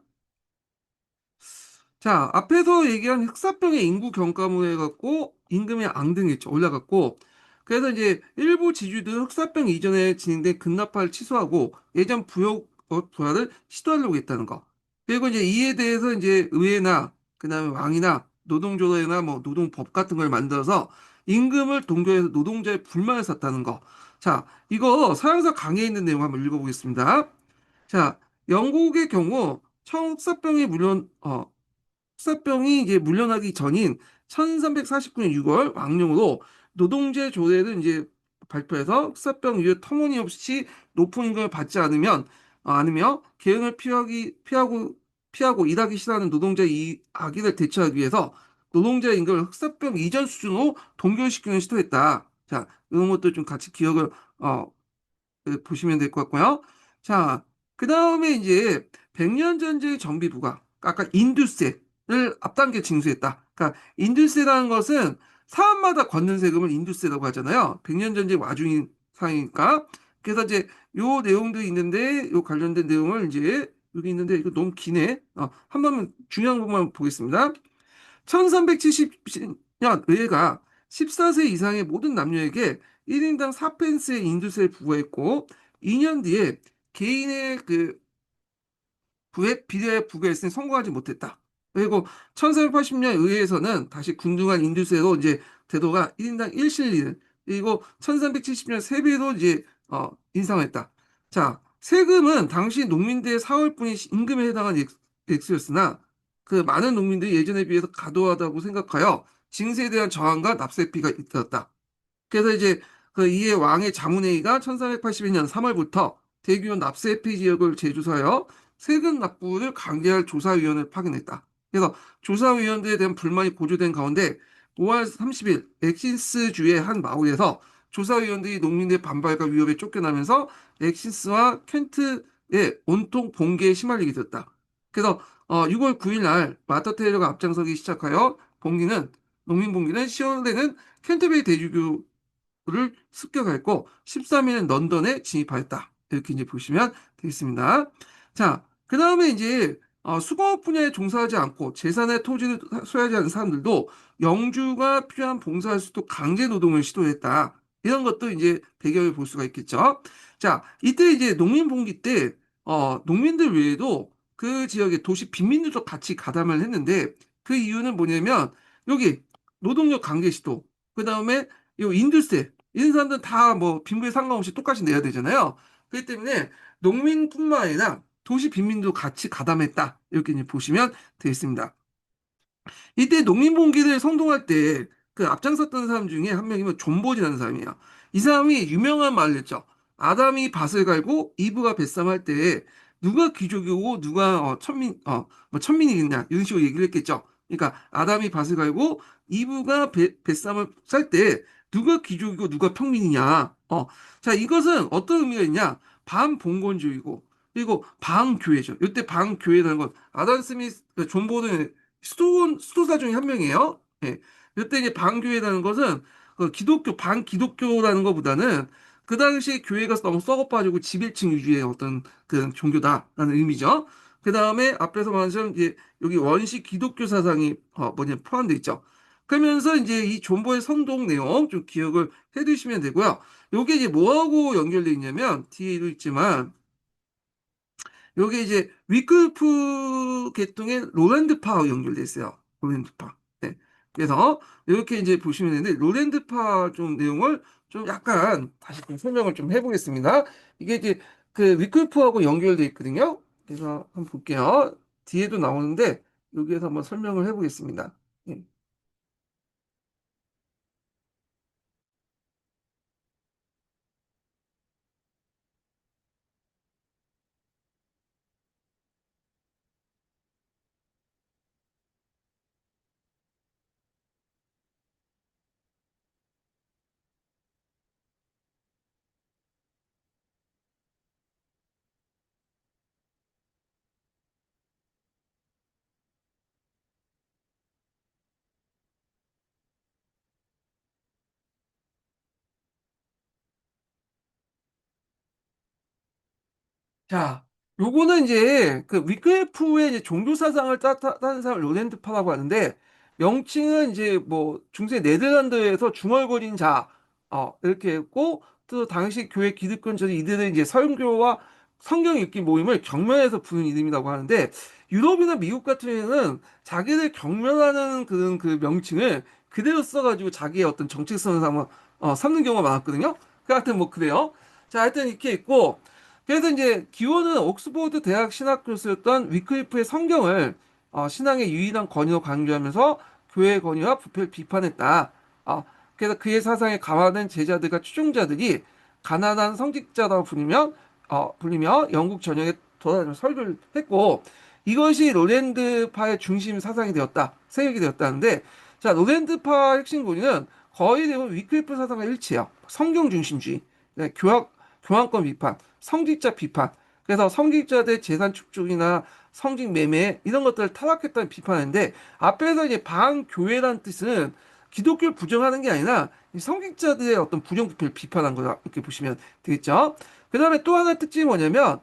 자, 앞에서 얘기한 흑사병의 인구 경과로 해갖고 임금이 앙등했죠. 올라갔고. 그래서 이제 일부 지주들은 흑사병 이전에 진행된 급납화를 취소하고 예전 부활을 시도하려고 했다는 거. 그리고 이제 이에 대해서 이제 의회나 그다음에 왕이나 노동조례나 뭐 노동법 같은 걸 만들어서 임금을 동결해서 노동자의 불만을 샀다는 거. 자, 이거 서양사 강의에 있는 내용 한번 읽어보겠습니다. 자, 영국의 경우 처음 흑사병이 흑사병이 이제 물려나기 전인 1349년 6월 왕령으로 노동제 조례를 이제 발표해서 흑사병 이후 터무니없이 높은 임금을 받지 않으며 계엄을 피하고 일하기 싫어하는 노동자의 이 악의를 대처하기 위해서 노동자 임금을 흑사병 이전 수준으로 동결시키는 시도했다. 자, 이런 것도 좀 같이 기억을 보시면 될 것 같고요. 자, 그 다음에 이제 백년 전쟁의 정비부가 아까 인두세를 앞당겨 징수했다. 그러니까 인두세라는 것은 사람마다 걷는 세금을 인두세라고 하잖아요. 백년 전쟁 와중인 상이니까. 그래서 이제 요 내용도 있는데 요 관련된 내용을 이제 여기 있는데 이거 너무 기네. 한 번만 중요한 부분만 보겠습니다. 1370년 의회가 14세 이상의 모든 남녀에게 1인당 4펜스의 인두세를 부과했고 2년 뒤에 개인의 그 부의 비례 부과했으니 성공하지 못했다. 그리고 1480년 의회에서는 다시 균등한 인두세로 이제 제도가 1인당 1실리를 그리고 1370년 세배로 이제 인상했다. 자, 세금은 당시 농민들의 4월분이 임금에 해당하는 액수였으나 그 많은 농민들이 예전에 비해서 과도하다고 생각하여 징세에 대한 저항과 납세피가 잇따랐다. 그래서 이제 그 이에 왕의 자문회의가 1482년 3월부터 대규모 납세피 지역을 재조사하여 세금 납부를 강제할 조사위원회를 파견했다. 그래서 조사위원들에 대한 불만이 고조된 가운데 5월 30일 엑신스주의 한 마을에서 조사위원들이 농민의 반발과 위협에 쫓겨나면서 엑신스와 켄트의 온통 봉기에 시말리게 됐다. 그래서 6월 9일 날 마터 테일러가 앞장서기 시작하여 농민 봉기는 시월에는 켄터베리 대주교를 습격했고 13일은 런던에 진입하였다. 이렇게 이제 보시면 되겠습니다. 자, 그 다음에 이제 수공업 분야에 종사하지 않고 재산의 토지를 소유하지 않은 사람들도 영주가 필요한 봉사할 수도 강제 노동을 시도했다. 이런 것도 이제 배경을 볼 수가 있겠죠. 자, 이때 이제 농민 봉기 때 농민들 외에도 그 지역의 도시 빈민들도 같이 가담을 했는데 그 이유는 뭐냐면 여기 노동력 강제 시도, 그 다음에 요 인두세 이런 사람들은 다 뭐 빈부에 상관없이 똑같이 내야 되잖아요. 그렇기 때문에 농민뿐만 아니라 도시 빈민도 같이 가담했다. 이렇게 이제 보시면 되겠습니다. 이때 농민봉기를 선동할 때 그 앞장섰던 사람 중에 한 명이면 존버지라는 사람이에요. 이 사람이 유명한 말을 했죠. 아담이 밭을 갈고 이브가 뱃삼할 때 누가 귀족이고 누가 뭐 천민이겠냐 이런 식으로 얘기를 했겠죠. 그러니까 아담이 밭을 갈고 이브가 뱃삼을 쌀 때 누가 귀족이고 누가 평민이냐. 자, 이것은 어떤 의미가 있냐? 반봉건주의고 그리고 반교회죠. 이때 반교회라는 건 아담 스미스, 존 버는 수도사 중에 한 명이에요. 예. 이때 이제 반교회라는 것은 그 기독교, 반기독교라는 것보다는 그 당시 교회가 너무 썩어빠지고 지배층 위주의 어떤 그 종교다라는 의미죠. 그 다음에 앞에서 말한 것처럼 이제 여기 원시 기독교 사상이 포함되어 있죠. 그러면서 이제 이 존버의 선동 내용 좀 기억을 해 두시면 되고요. 요게 이제 뭐하고 연결되어 있냐면 뒤에도 있지만 요게 이제 위클프 계통의 로랜드파와 연결돼 있어요. 로랜드파. 네. 그래서 이렇게 이제 보시면 되는데 로랜드파 좀 내용을 좀 약간 다시 좀 설명을 좀 해보겠습니다. 이게 이제 그 위클프하고 연결돼 있거든요. 그래서 한번 볼게요. 뒤에도 나오는데 여기에서 한번 설명을 해보겠습니다. 네. 자, 요거는 이제 그 위크리프의 이제 종교 사상을 따르는 사람을 로렌트파라고 하는데 명칭은 이제 뭐 중세 네덜란드에서 중얼거린 자 이렇게 했고 또 당시 교회 기득권자들 이들은 이제 설교와 성경 읽기 모임을 경면해서 부른 이름이라고 하는데 유럽이나 미국 같은 경우에는 자기들 경멸하는 그런 그 명칭을 그대로 써가지고 자기의 어떤 정체성을 삼는 경우가 많았거든요. 그 하여튼 뭐 그래요. 자, 하여튼 이렇게 있고 그래서 이제 기원은 옥스퍼드 대학 신학 교수였던 위클리프의 성경을 신앙의 유일한 권위로 강조하면서 교회의 권위와 부패를 비판했다. 그래서 그의 사상에 감화된 제자들과 추종자들이 가난한 성직자라고 불리며 영국 전역에 돌아다니며 설교를 했고 이것이 로랜드파의 중심 사상이 되었다. 세력이 되었다는데 자, 로랜드파 핵심 고리는 거의 대부분 위클리프 사상과 일치해요. 성경 중심주의, 네, 교황권 비판, 성직자 비판. 그래서 성직자들 재산 축적이나 성직 매매 이런 것들을 타락했다는 비판인데 앞에서 이제 반교회라는 뜻은 기독교를 부정하는 게 아니라 이 성직자들의 어떤 부정부패를 비판한 거다 이렇게 보시면 되겠죠. 그 다음에 또 하나의 특징이 뭐냐면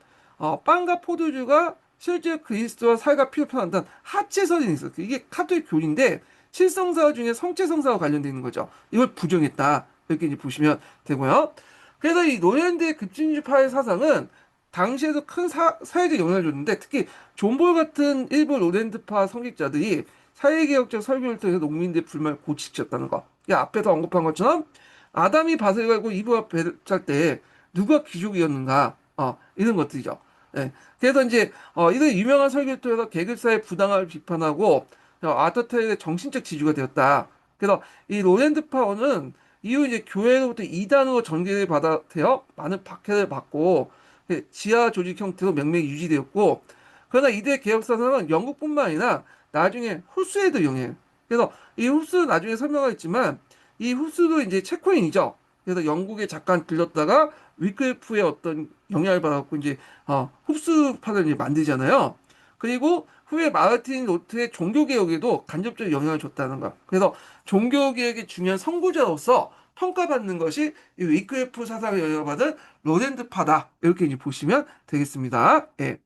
빵과 포도주가 실제 그리스도와 사회가 필요한다는 하체설이 있어요. 이게 카톨릭 교리인데 칠성사화 중에 성체성사와 관련되어 있는 거죠. 이걸 부정했다 이렇게 이제 보시면 되고요. 그래서 이 노랜드의 급진주파의 사상은 당시에도 큰 사회적 영향을 줬는데 특히 존볼 같은 일부 로랜드파 성직자들이 사회개혁적 설교를 통해서 농민들의 불만을 고치셨다는 거. 이 앞에서 언급한 것처럼 아담이 밭을 갈고 이브가 배를 짤 때 누가 귀족이었는가? 이런 것들이죠. 예. 그래서 이제 이런 유명한 설교를 통해서 계급사의 부당함을 비판하고 아터 테일의 정신적 지주가 되었다. 그래서 이 로랜드파워는 이후 이제 교회로부터 이단으로 전개를 받아 되어 많은 박해를 받고 지하 조직 형태로 명맥이 유지되었고 그러나 이대 개혁 사상은 영국뿐만 아니라 나중에 후스에도 영향해요. 그래서 이 후스 나중에 설명하겠지만 이 후스도 이제 체코인이죠. 그래서 영국에 잠깐 들렸다가 위클리프의 어떤 영향을 받아갖고 이제 흡수파를 이제 만들잖아요. 그리고 후에 마르틴 루트의 종교개혁에도 간접적 영향을 줬다는 거. 그래서 종교개혁의 중요한 선구자로서 평가받는 것이 이 위클리프 사상을 영향을 받은 로렌드파다. 이렇게 이제 보시면 되겠습니다. 예.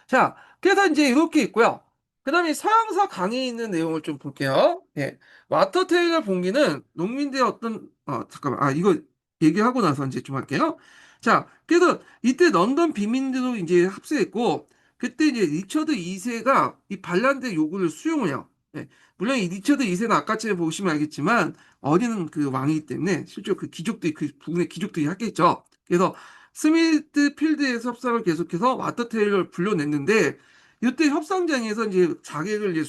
자, 그래서 이제 이렇게 있고요. 그 다음에 서양사 강의에 있는 내용을 좀 볼게요. 예. 와터 테일러 봉기는 농민들의 어떤, 잠깐만, 이거 얘기하고 나서 이제 좀 할게요. 자, 그래서 이때 런던 비민들도 이제 합세했고, 그때 이제 리처드 2세가 이 반란대 요구를 수용을 해요. 예. 물론 이 리처드 2세는 아까처럼 보시면 알겠지만, 어리는 그 왕이기 때문에 실제로 그 귀족들이, 그 부분의 귀족들이 하겠죠. 그래서 스미트 필드에서 협상을 계속해서 와터 테일러를 불러냈는데 이때 협상장에서 이제 자객을 이제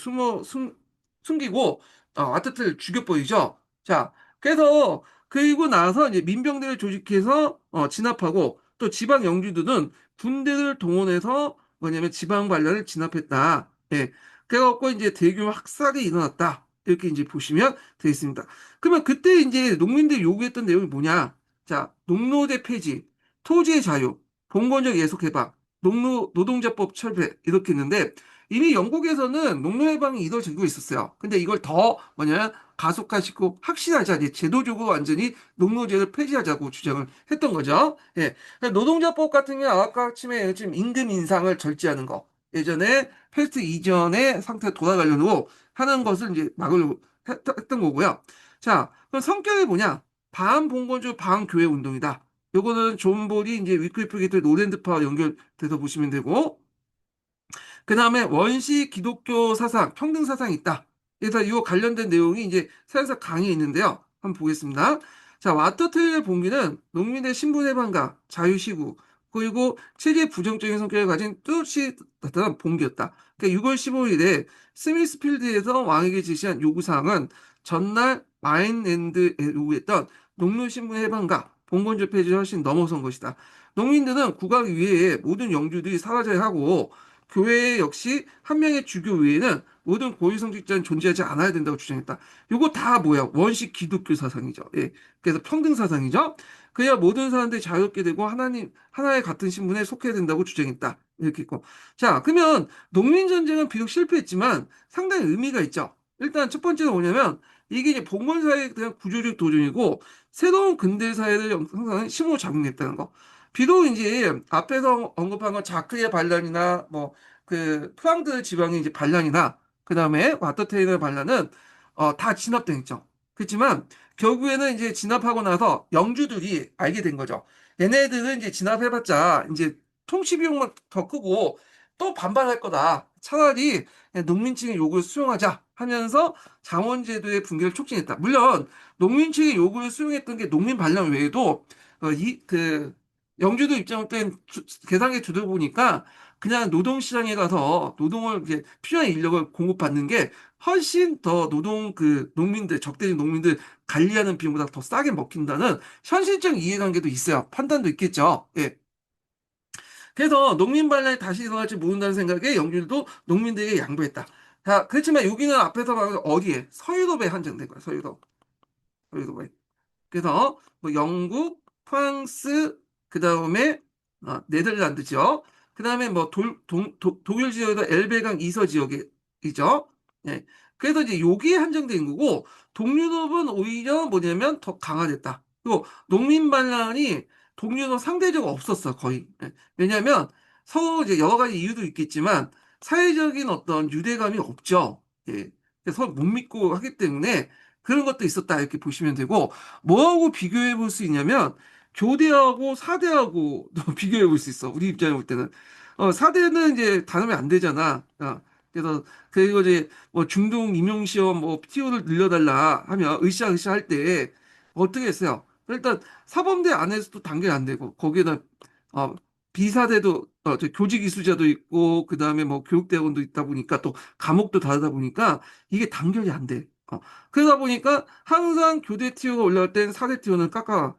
숨기고 와터 테일러 죽여버리죠. 자, 그래서 그리고 나서 이제 민병대를 조직해서 진압하고 또 지방 영주들은 군대를 동원해서 뭐냐면 지방 반란을 진압했다. 예. 그래갖고 이제 대규모 학살이 일어났다. 이렇게 이제 보시면 되겠습니다. 그러면 그때 이제 농민들이 요구했던 내용이 뭐냐? 자, 농노제 폐지, 토지의 자유, 봉건적 예속 해방, 노동자법 철폐 이렇게 했는데 이미 영국에서는 농노해방이 이루어지고 있었어요. 근데 이걸 더 뭐냐 가속화시키고 확실하자 이제 제도적으로 완전히 농노제를 폐지하자고 주장을 했던 거죠. 예. 노동자법 같은 경우 아까 치면 지금 임금 인상을 절제하는 거. 예전에 패스트 이전의 상태로 돌아가려고 하는 것을 이제 막으려고 했던 거고요. 자, 그럼 성격이 뭐냐? 반봉건주의 반교회 운동이다. 요거는 존 볼이 이제 위클리프 게이트 노랜드파와 연결돼서 보시면 되고, 그 다음에 원시 기독교 사상, 평등 사상이 있다. 그래서 이거 관련된 내용이 이제 사회사 강의에 있는데요. 한번 보겠습니다. 자, 와터트의 봉기는 농민의 신분해방과 자유시구, 그리고 체제 부정적인 성격을 가진 뜻이 나타난 봉기였다. 그러니까 6월 15일에 스미스필드에서 왕에게 지시한 요구사항은 전날 마인랜드에 요구했던 농민 신분 해방과 봉건조 폐지를 훨씬 넘어선 것이다. 농민들은 국왕 위에 모든 영주들이 사라져야 하고 교회 역시 한 명의 주교 외에는 모든 고위성직자는 존재하지 않아야 된다고 주장했다. 이거 다 뭐야? 원식 기독교 사상이죠. 예. 그래서 평등 사상이죠. 그래야 모든 사람들이 자유롭게 되고 하나님 하나의 같은 신분에 속해야 된다고 주장했다. 이렇게 있고. 자, 그러면 농민 전쟁은 비록 실패했지만 상당히 의미가 있죠. 일단 첫 번째는 뭐냐면 이게 이제 봉건 사회에 대한 구조적 도전이고 새로운 근대 사회를 형성하는 심으로 작용했다는 거. 비록 이제 앞에서 언급한 건 자크의 반란이나 뭐 그 프랑드 지방의 이제 반란이나 그 다음에 와터테이너 반란은 다 진압당했죠. 그렇지만 결국에는 이제 진압하고 나서 영주들이 알게 된 거죠. 얘네들은 이제 진압해봤자 이제 통치 비용만 더 크고 또 반발할 거다. 차라리 농민층의 요구를 수용하자 하면서 장원제도의 붕괴를 촉진했다. 물론 농민층의 요구를 수용했던 게 농민 반란 외에도 그 영주도 입장을 땐 계산기 두들보니까 그냥 노동시장에 가서 노동을 이제 필요한 인력을 공급받는 게 훨씬 더 농민들 적대적 농민들 관리하는 비용보다 더 싸게 먹힌다는 현실적 이해관계도 있어요. 판단도 있겠죠. 예. 그래서 농민 반란이 다시 일어날지 모른다는 생각에 영주도 농민들에게 양보했다. 자, 그렇지만 여기는 앞에서 말한 어디에? 서유럽에 한정된 거야. 서유럽에. 그래서 뭐 영국, 프랑스, 그 다음에 네덜란드죠. 그 다음에 뭐 독일 지역에도 엘베강 이서 지역이죠. 예. 그래서 이제 여기에 한정된 거고 동유럽은 오히려 뭐냐면 더 강화됐다. 그리고 농민 반란이 동유럽 상대적으로 없었어 거의. 예. 왜냐하면 서로 이제 여러 가지 이유도 있겠지만 사회적인 어떤 유대감이 없죠. 예. 그래서 서로 못 믿고 하기 때문에 그런 것도 있었다 이렇게 보시면 되고 뭐하고 비교해 볼 수 있냐면 교대하고 사대하고 또 비교해 볼 수 있어. 우리 입장에 볼 때는. 사대는 이제 단으면 안 되잖아. 그래서 그리고 이제 뭐 중등 임용시험 뭐 PTO를 늘려달라 하면 으쌰으쌰 할 때 어떻게 했어요? 일단 사범대 안에서도 단결 안 되고 거기에다 어, 비사대도 저 교직 이수자도 있고 그 다음에 뭐 교육대학원도 있다 보니까 또 과목도 다르다 보니까 이게 단결이 안 돼. 그러다 보니까 항상 교대 티오가 올라올 땐 사대 티오는 깎아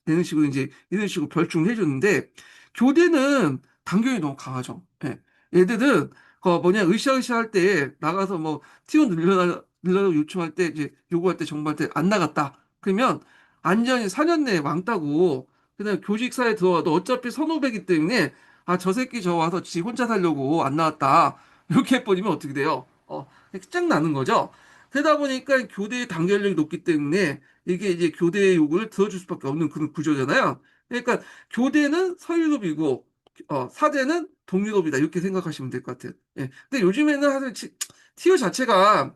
내는 식으로 이제 이런 식으로 별충을 해줬는데 교대는 단결이 너무 강하죠. 예. 얘들은 그 뭐냐 으쌰으쌰 할 때 나가서 뭐 티오 늘려달라고 요청할 때 이제 요구할 때 정부할 때 안 나갔다. 그러면 안전히 4년 내에 왕따고 그다음에 교직사에 들어와도 어차피 선후배기 때문에 아 저 새끼 저 와서 지 혼자 살려고 안 나왔다. 이렇게 해버리면 어떻게 돼요? 짱 나는 거죠. 그러다 보니까 교대의 단결력이 높기 때문에 이게 이제 교대의 요구를 들어줄 수밖에 없는 그런 구조잖아요. 그러니까 교대는 서유럽이고 사대는 동유럽이다. 이렇게 생각하시면 될 것 같아요. 예. 근데 요즘에는 사실 티오 자체가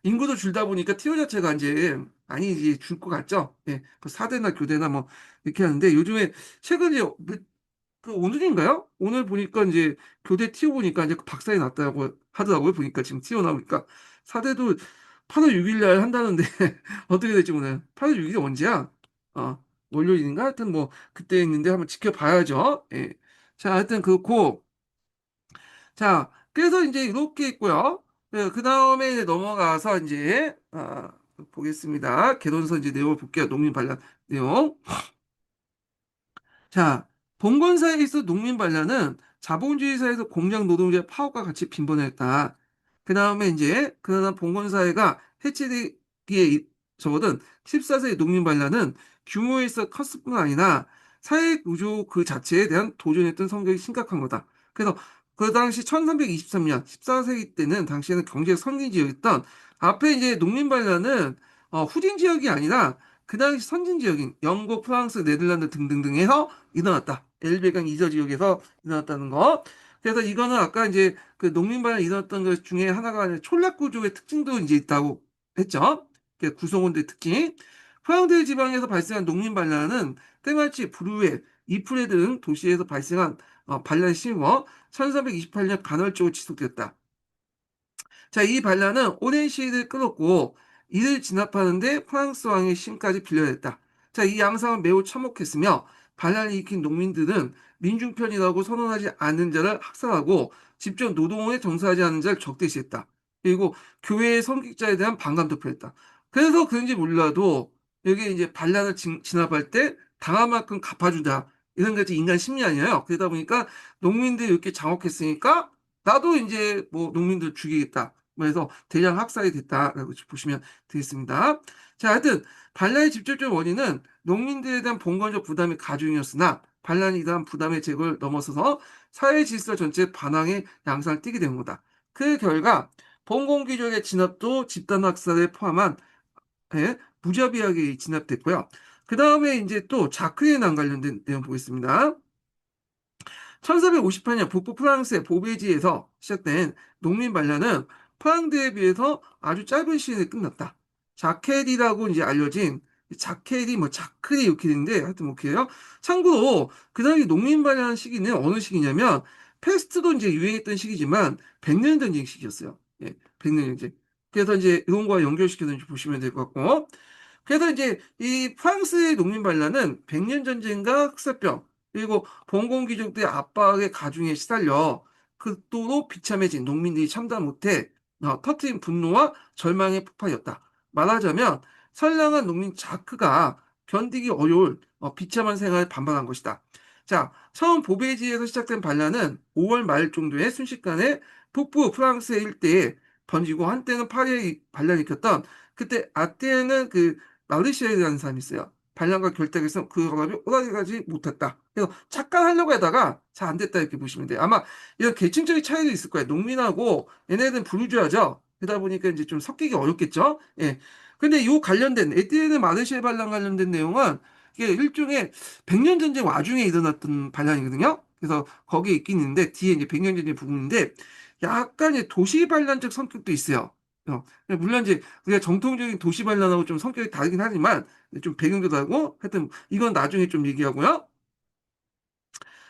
인구도 줄다 보니까 티오 자체가 이제 많이 이제 줄 것 같죠. 예. 그 사대나 교대나 뭐 이렇게 하는데 요즘에 최근에 그 오늘인가요? 오늘 보니까 이제 교대 티오 보니까 이제 박살이 났다고 하더라고요. 보니까 지금 티오 나오니까 사대도 8월 6일 날 한다는데 어떻게 될지 오늘 8월 6일이 언제야? 월요일인가? 하여튼 뭐 그때 있는데 한번 지켜봐야죠. 예. 자, 하여튼 그렇고 자, 그래서 이제 이렇게 있고요. 그 다음에 이제 넘어가서 이제 보겠습니다. 개론서 이제 내용을 볼게요. 농민 반란 내용. 자, 봉건사에 있어 농민 반란은 자본주의 사회에서 공장 노동자의 파업과 같이 빈번했다. 그 다음에 이제 그러나 봉건사회가 해체되기에 접어든 14세기 농민 반란은 규모에서 컸을 뿐 아니라 사회 구조 그 자체에 대한 도전했던 성격이 심각한 거다. 그래서 그 당시 1323년 14세기 때는 당시에는 경제 성진 지역이었던 앞에 이제 농민 반란은 후진 지역이 아니라 그 당시 선진 지역인 영국, 프랑스, 네덜란드 등등등에서 일어났다. 엘베강 이저 지역에서 일어났다는 거. 그래서 이거는 아까 이제 그 농민반에 일어났던 것 중에 하나가 이제 촌락 구조의 특징도 이제 있다고 했죠. 그 구성원들의 특징. 프랑스 지방에서 발생한 농민 반란은 때마치 브루에, 이프레 등 도시에서 발생한 반란 시위와 1328년 간헐적으로 지속됐다. 자, 이 반란은 오랜 시일을 끌었고 이를 진압하는데 프랑스 왕의 힘까지 빌려야 했다. 자, 이 양상은 매우 참혹했으며 반란을 일으킨 농민들은 민중편이라고 선언하지 않는 자를 학살하고 직접 노동에 종사하지 않는 자를 적대시했다. 그리고 교회의 성직자에 대한 반감도 표했다. 그래서 그런지 몰라도 여기 이제 반란을 진압할 때 당한 만큼 갚아주자. 이런 것이 인간 심리 아니에요. 그러다 보니까 농민들이 이렇게 장혹했으니까 나도 이제 뭐 농민들 죽이겠다. 그래서 대량 학살이 됐다라고 보시면 되겠습니다. 자, 하여튼 반란의 직접적 원인은 농민들에 대한 봉건적 부담이 가중이었으나 반란이 이러한 부담의 제거를 넘어서서 사회 질서 전체 반항의 양상을 띠게 된 거다. 그 결과 봉건귀족의 진압도 집단 학살에 포함한 무자비하게 진압됐고요. 그 다음에 이제 또 자크의 난 관련된 내용 보겠습니다. 1458년 북부 프랑스의 보베지에서 시작된 농민 반란은 프랑드에 비해서 아주 짧은 시간에 끝났다. 자켓이라고 이제 알려진 자켓이 뭐 자클이 이렇게 되는데 하여튼 뭐 그래요. 참고로 그 당시 농민 반란 시기는 어느 시기냐면 패스트도 이제 유행했던 시기지만 백년 전쟁 시기였어요. 예, 백년 전쟁. 그래서 이제 이런 거와 연결시켜서 보시면 될 것 같고. 그래서 이제 이 프랑스의 농민 반란은 백년 전쟁과 흑사병 그리고 봉건귀족들의 압박에 가중에 시달려 극도로 비참해진 농민들이 참다 못해 터트린 분노와 절망의 폭발이었다. 말하자면 선량한 농민 자크가 견디기 어려울 비참한 생활을 반발한 것이다. 자, 처음 보베지에서 시작된 반란은 5월 말 정도에 순식간에 북부 프랑스 일대에 번지고 한때는 파리에 반란을 일으켰던 그때 아테네는 그 마르시에라는 사람이 있어요. 반란과 결탁해서 그 영합이 오라지가지 못했다. 그래서 착각하려고 하다가 잘 안 됐다 이렇게 보시면 돼요. 아마 이런 계층적인 차이도 있을 거예요. 농민하고 얘네들은 부르주아죠. 그러다 보니까 이제 좀 섞이기 어렵겠죠. 예. 근데 요 관련된 에티에르 마르시에 반란 관련된 내용은 이게 일종의 백년 전쟁 와중에 일어났던 반란이거든요. 그래서 거기에 있긴 있는데 뒤에 이제 백년 전쟁 부분인데 약간 이제 도시 반란적 성격도 있어요. 물론 이제 우리가 정통적인 도시 반란하고 좀 성격이 다르긴 하지만 좀 배경도 다르고 하여튼 이건 나중에 좀 얘기하고요.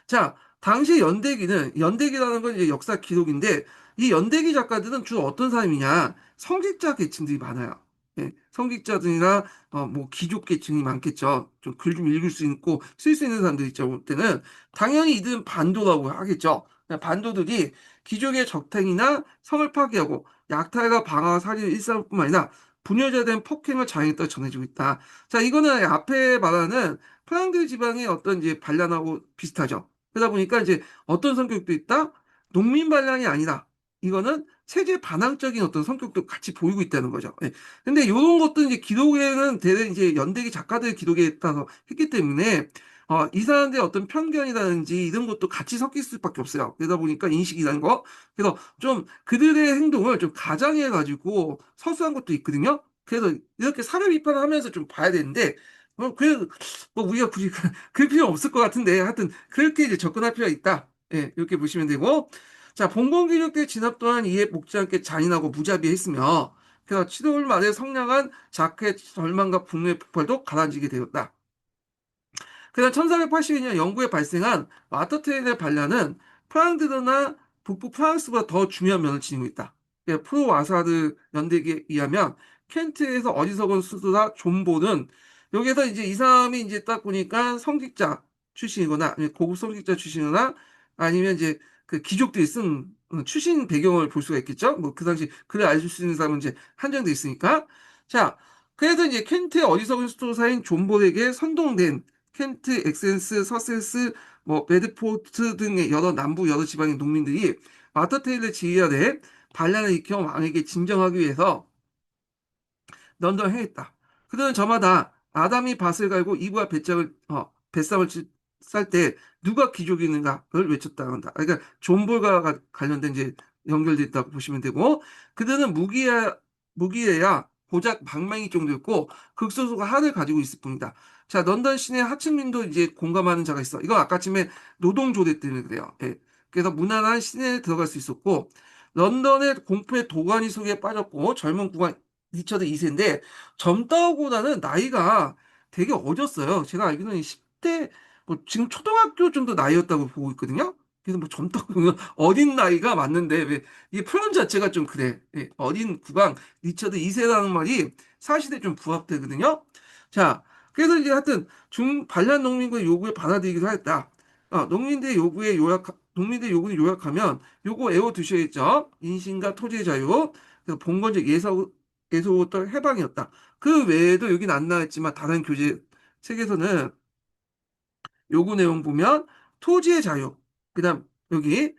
자, 당시 연대기라는 건 이제 역사 기록인데 이 연대기 작가들은 주로 어떤 사람이냐? 성직자 계층들이 많아요. 예, 성직자들이나 뭐 귀족 계층이 많겠죠. 좀 글 좀 읽을 수 있고 쓸 수 있는 사람들 있죠. 볼 때는 당연히 이들은 반도라고 하겠죠. 반도들이 귀족의 적탱이나 성을 파괴하고 약탈과 방화, 살인, 일살뿐만 아니라 분여자된 폭행을 자행했다고 전해지고 있다. 자, 이거는 앞에 말하는 프랑드 지방의 어떤 이제 반란하고 비슷하죠. 그러다 보니까 이제 어떤 성격도 있다? 농민 반란이 아니다. 이거는 체제 반항적인 어떤 성격도 같이 보이고 있다는 거죠. 예. 근데 이런 것도 이제 기록에는 대대 이제 연대기 작가들 기록에 따라서 했기 때문에 이 사람들의 어떤 편견이라든지 이런 것도 같이 섞일 수밖에 없어요. 그러다 보니까 인식이라는 거. 그래서 좀 그들의 행동을 좀 가장해 가지고 서술한 것도 있거든요. 그래서 이렇게 사회 비판을 하면서 좀 봐야 되는데 그래 뭐 우리가 굳이 그럴 필요 없을 것 같은데 하여튼 그렇게 이제 접근할 필요가 있다. 예, 이렇게 보시면 되고 자 봉건기력 때 진압 또한 이에 목지 않게 잔인하고 무자비했으며 그래서 치도를 말해 성량한 자크의 절망과 분노의 폭발도 가라앉히게 되었다. 그다음 1482년 영국에 발생한 와터테일의 반란은 프랑드르나 북부 프랑스보다 더 중요한 면을 지니고 있다. 프로 와사드 연대기에 의하면 켄트에서 어리석은 수도다 존보는 여기에서 이제 이 사람이 이제 딱 보니까 성직자 출신이거나 아니면 고급 성직자 출신이거나 아니면 이제 그 귀족들이 쓴 출신 배경을 볼 수가 있겠죠. 뭐 그 당시 글을 알 수 있는 사람은 이제 한정돼 있으니까. 자, 그래서 이제 켄트의 어리석은 수도사인 존볼에게 선동된 켄트, 엑센스, 서세스, 뭐 베드포트 등의 남부 여러 지방의 농민들이 마터테일을 지휘하되 반란을 일으켜 왕에게 진정하기 위해서 런던을 행했다. 그들은 저마다 아담이 밭을 갈고 이브와 뱃삼을 쌀 때 누가 귀족이 있는가를 외쳤다 한다. 그러니까 존볼과 관련된 이제 연결돼 있다고 보시면 되고 그들은 무기에야 고작 방망이 정도였고 극소수가 한을 가지고 있을 뿐이다. 자, 런던 시내 하층민도 이제 공감하는 자가 있어. 이건 아까쯤에 노동조례 때문에 그래요. 예. 그래서 무난한 시내에 들어갈 수 있었고 런던의 공포의 도가니 속에 빠졌고 젊은 구간 리처드 2세인데 젊다고보다는 나이가 되게 어렸어요. 제가 알기로는 10대 뭐 지금 초등학교 정도 나이였다고 보고 있거든요. 그래서 뭐 젊다고 보면 어린 나이가 맞는데 왜 이 표현 자체가 좀 그래. 예, 어린 국왕 리처드 2세라는 말이 사실에 좀 부합되거든요. 자, 그래서 이제 하여튼 중 반란 농민의 요구에 받아들이기도 하였다. 농민들의 요구는 요약하면 요거 외워두셔야겠죠. 인신과 토지의 자유, 그래서 봉건적 예서부터 해방이었다. 그 외에도 여기는 안 나왔지만 다른 교재 책에서는 요구 내용 보면 토지의 자유, 그다음 여기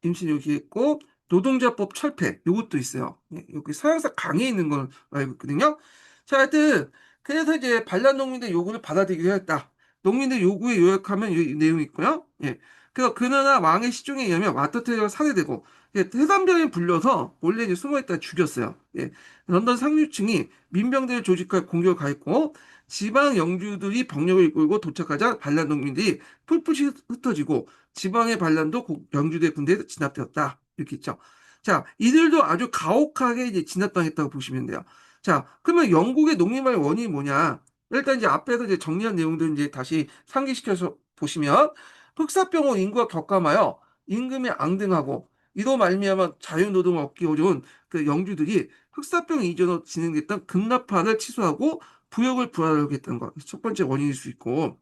임신 여기 있고 노동자법 철폐 요것도 있어요. 네, 여기 서양사 강의에 있는 걸 알고 있거든요. 자, 하여튼 그래서 이제 반란 농민들 요구를 받아들이기로 했다. 농민들 요구에 요약하면 이 내용이 있고요. 예. 그래서 그러나 왕의 시종에 의하면 와터테일가 살해되고 해산병에 불려서 원래 이제 숨어있다가 죽였어요. 예. 런던 상류층이 민병대를 조직할 공격을 가했고 지방 영주들이 병력을 이끌고 도착하자 반란 농민들이 풀풋이 흩어지고 지방의 반란도 영주대 군대에 진압되었다. 이렇게 있죠. 자, 이들도 아주 가혹하게 이제 진압당했다고 보시면 돼요. 자, 그러면 영국의 농민만의 원인이 뭐냐? 일단 이제 앞에서 이제 정리한 내용들 이제 다시 상기시켜서 보시면 흑사병으로 인구가 격감하여 임금이 앙등하고 이로 말미암아 자유노동을 얻기 어려운 그 영주들이 흑사병 이전으로 진행됐던 급납화를 취소하고 부역을 부활하겠다는 것. 첫 번째 원인일 수 있고,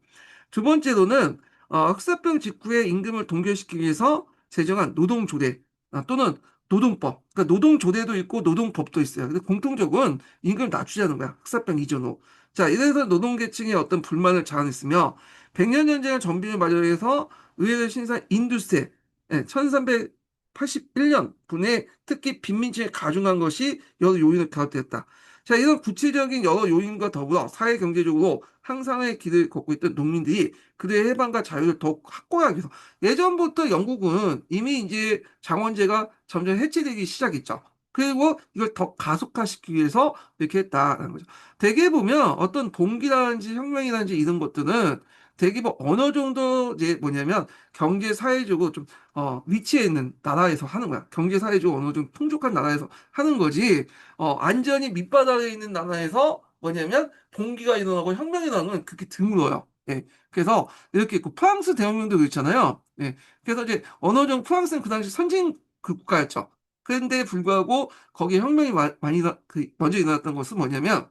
두 번째로는 흑사병 직후에 임금을 동결시키기 위해서 제정한 노동조례 또는 노동법. 그러니까 노동조례도 있고 노동법도 있어요. 근데 공통적은 임금을 낮추자는 거야. 흑사병 이전으로. 자, 이래서 노동계층의 어떤 불만을 자아냈으며, 백년 전쟁을 전비를 마련해서 의회를 신사한 인두세, 1381년 분에 특히 빈민층에 가중한 것이 여러 요인을 결합되었다. 자, 이런 구체적인 여러 요인과 더불어 사회 경제적으로 향상의 길을 걷고 있던 농민들이 그들의 해방과 자유를 더욱 확고하게 해서 예전부터 영국은 이미 이제 장원제가 점점 해체되기 시작했죠. 그리고 이걸 더 가속화시키기 위해서 이렇게 했다라는 거죠. 대개 보면 어떤 봉기라든지 혁명이라든지 이런 것들은 대개 뭐 어느 정도 이제 뭐냐면 경제 사회적으로 좀 위치에 있는 나라에서 하는 거야. 경제 사회적으로 어느 정도 풍족한 나라에서 하는 거지. 안전이 밑바닥에 있는 나라에서 뭐냐면 봉기가 일어나고 혁명이 일어나는 건 그렇게 드물어요. 예. 그래서 이렇게 있고 프랑스 대혁명도 그렇잖아요. 예. 그래서 이제 어느 정도 프랑스는 그 당시 선진 국가였죠. 그런데 불구하고 거기에 혁명이 먼저 일어났던 것은 뭐냐면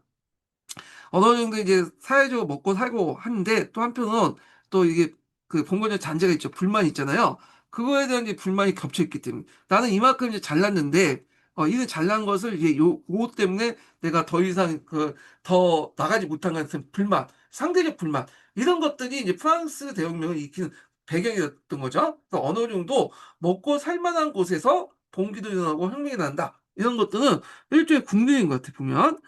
어느 정도 이제 사회적으로 먹고 살고 하는데 또 한편은 또 이게 그 봉건적 잔재가 있죠. 불만이 있잖아요. 그거에 대한 이제 불만이 겹쳐있기 때문에 나는 이만큼 이제 잘났는데 이는 잘난 것을 이제 그것 때문에 내가 더 이상 더 나가지 못한 것 같은 불만, 상대적 불만 이런 것들이 이제 프랑스 대혁명을 일으키는 배경이었던 거죠. 그래서 어느 정도 먹고 살만한 곳에서 봉기도 일어나고 혁명이 난다. 이런 것들은 일종의 국민인 것 같아, 보면.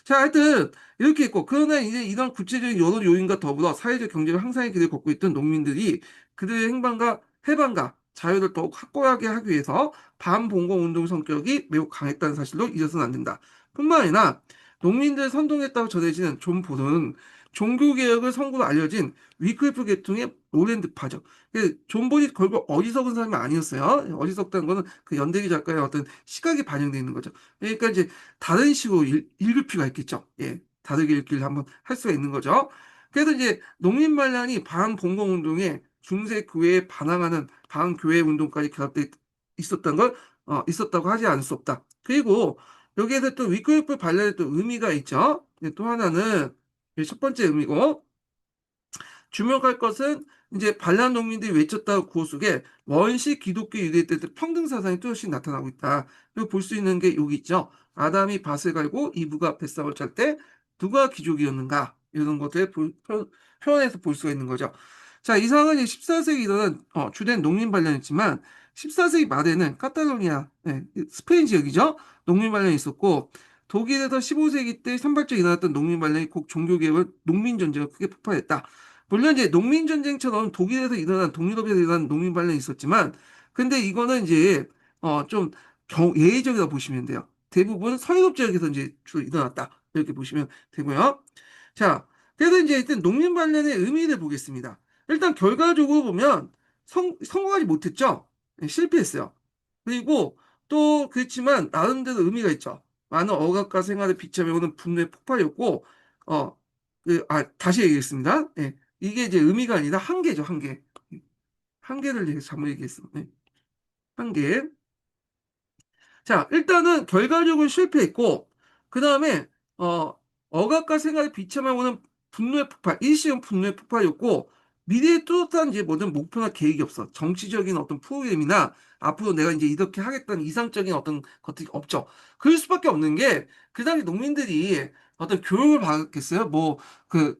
자, 하여튼, 이렇게 있고, 그러나 이제 이런 구체적인 여러 요인과 더불어 사회적 경제적 향상의 길을 걷고 있던 농민들이 그들의 행방과 해방과 자유를 더욱 확고하게 하기 위해서 반봉건운동 성격이 매우 강했다는 사실로 잊어서는 안 된다. 뿐만 아니라 농민들 선동했다고 전해지는 존 볼은 종교개혁을 선구로 알려진 위클리프 계통의 오랜드파죠. 존 볼이 결국 어리석은 사람이 아니었어요. 어리석다는 거는 그 연대기 작가의 어떤 시각이 반영되어 있는 거죠. 그러니까 이제 다른 식으로 읽을 필요가 있겠죠. 예. 다르게 읽기를 한번 할 수가 있는 거죠. 그래서 이제 농민반란이 반봉건운동에 중세교회에 반항하는 반교회 운동까지 결합돼 있었던 걸 있었다고 하지 않을 수 없다. 그리고 여기에서 또 위클리프 반란의 또 의미가 있죠. 또 하나는 첫 번째 의미고 주목할 것은 이제 반란 농민들이 외쳤다고 구호 속에 원시 기독교 유대 때 평등 사상이 뚜렷이 나타나고 있다. 그리고 볼 수 있는 게 여기 있죠. 아담이 밭을 갈고 이브가 뱃삭을 짤 때 누가 귀족이었는가 이런 것들을 표현해서 볼 수가 있는 거죠. 자, 이 상황은 14세기 일어난 주된 농민 반란이었지만 14세기 말에는 카탈로니아, 스페인 지역이죠. 농민 반란이 있었고 독일에서 15세기 때 산발적으로 일어났던 농민 반란이 곧 종교개혁을 농민 전쟁을 크게 폭발했다. 물론 이제 농민 전쟁처럼 독일에서 일어난 동유럽에서 일어난 농민 반란이 있었지만 근데 이거는 이제 좀 예외적이라고 보시면 돼요. 대부분 서유럽 지역에서 이제 주로 일어났다. 이렇게 보시면 되고요. 자, 그래서 이제 일단 농민 반란의 의미를 보겠습니다. 일단 결과적으로 보면 성공하지 못했죠. 네, 실패했어요. 그리고 또 그렇지만 나름대로 의미가 있죠. 많은 억압과 생활에 비참해오는 분노의 폭발이었고 다시 얘기했습니다. 예. 이게 이제 의미가 아니라 한계죠, 한계. 한계를 이제 잘못 얘기했어. 네. 한계. 자, 일단은 결과적으로 실패했고, 그 다음에, 억압과 생활에 비참해 오는 분노의 폭발, 일시적 분노의 폭발이었고, 미래에 뚜렷한 이제 모든 목표나 계획이 없어. 정치적인 어떤 프로그램이나 앞으로 내가 이제 이렇게 하겠다는 이상적인 어떤 것들이 없죠. 그럴 수밖에 없는 게, 그 당시 농민들이 어떤 교육을 받았겠어요? 뭐,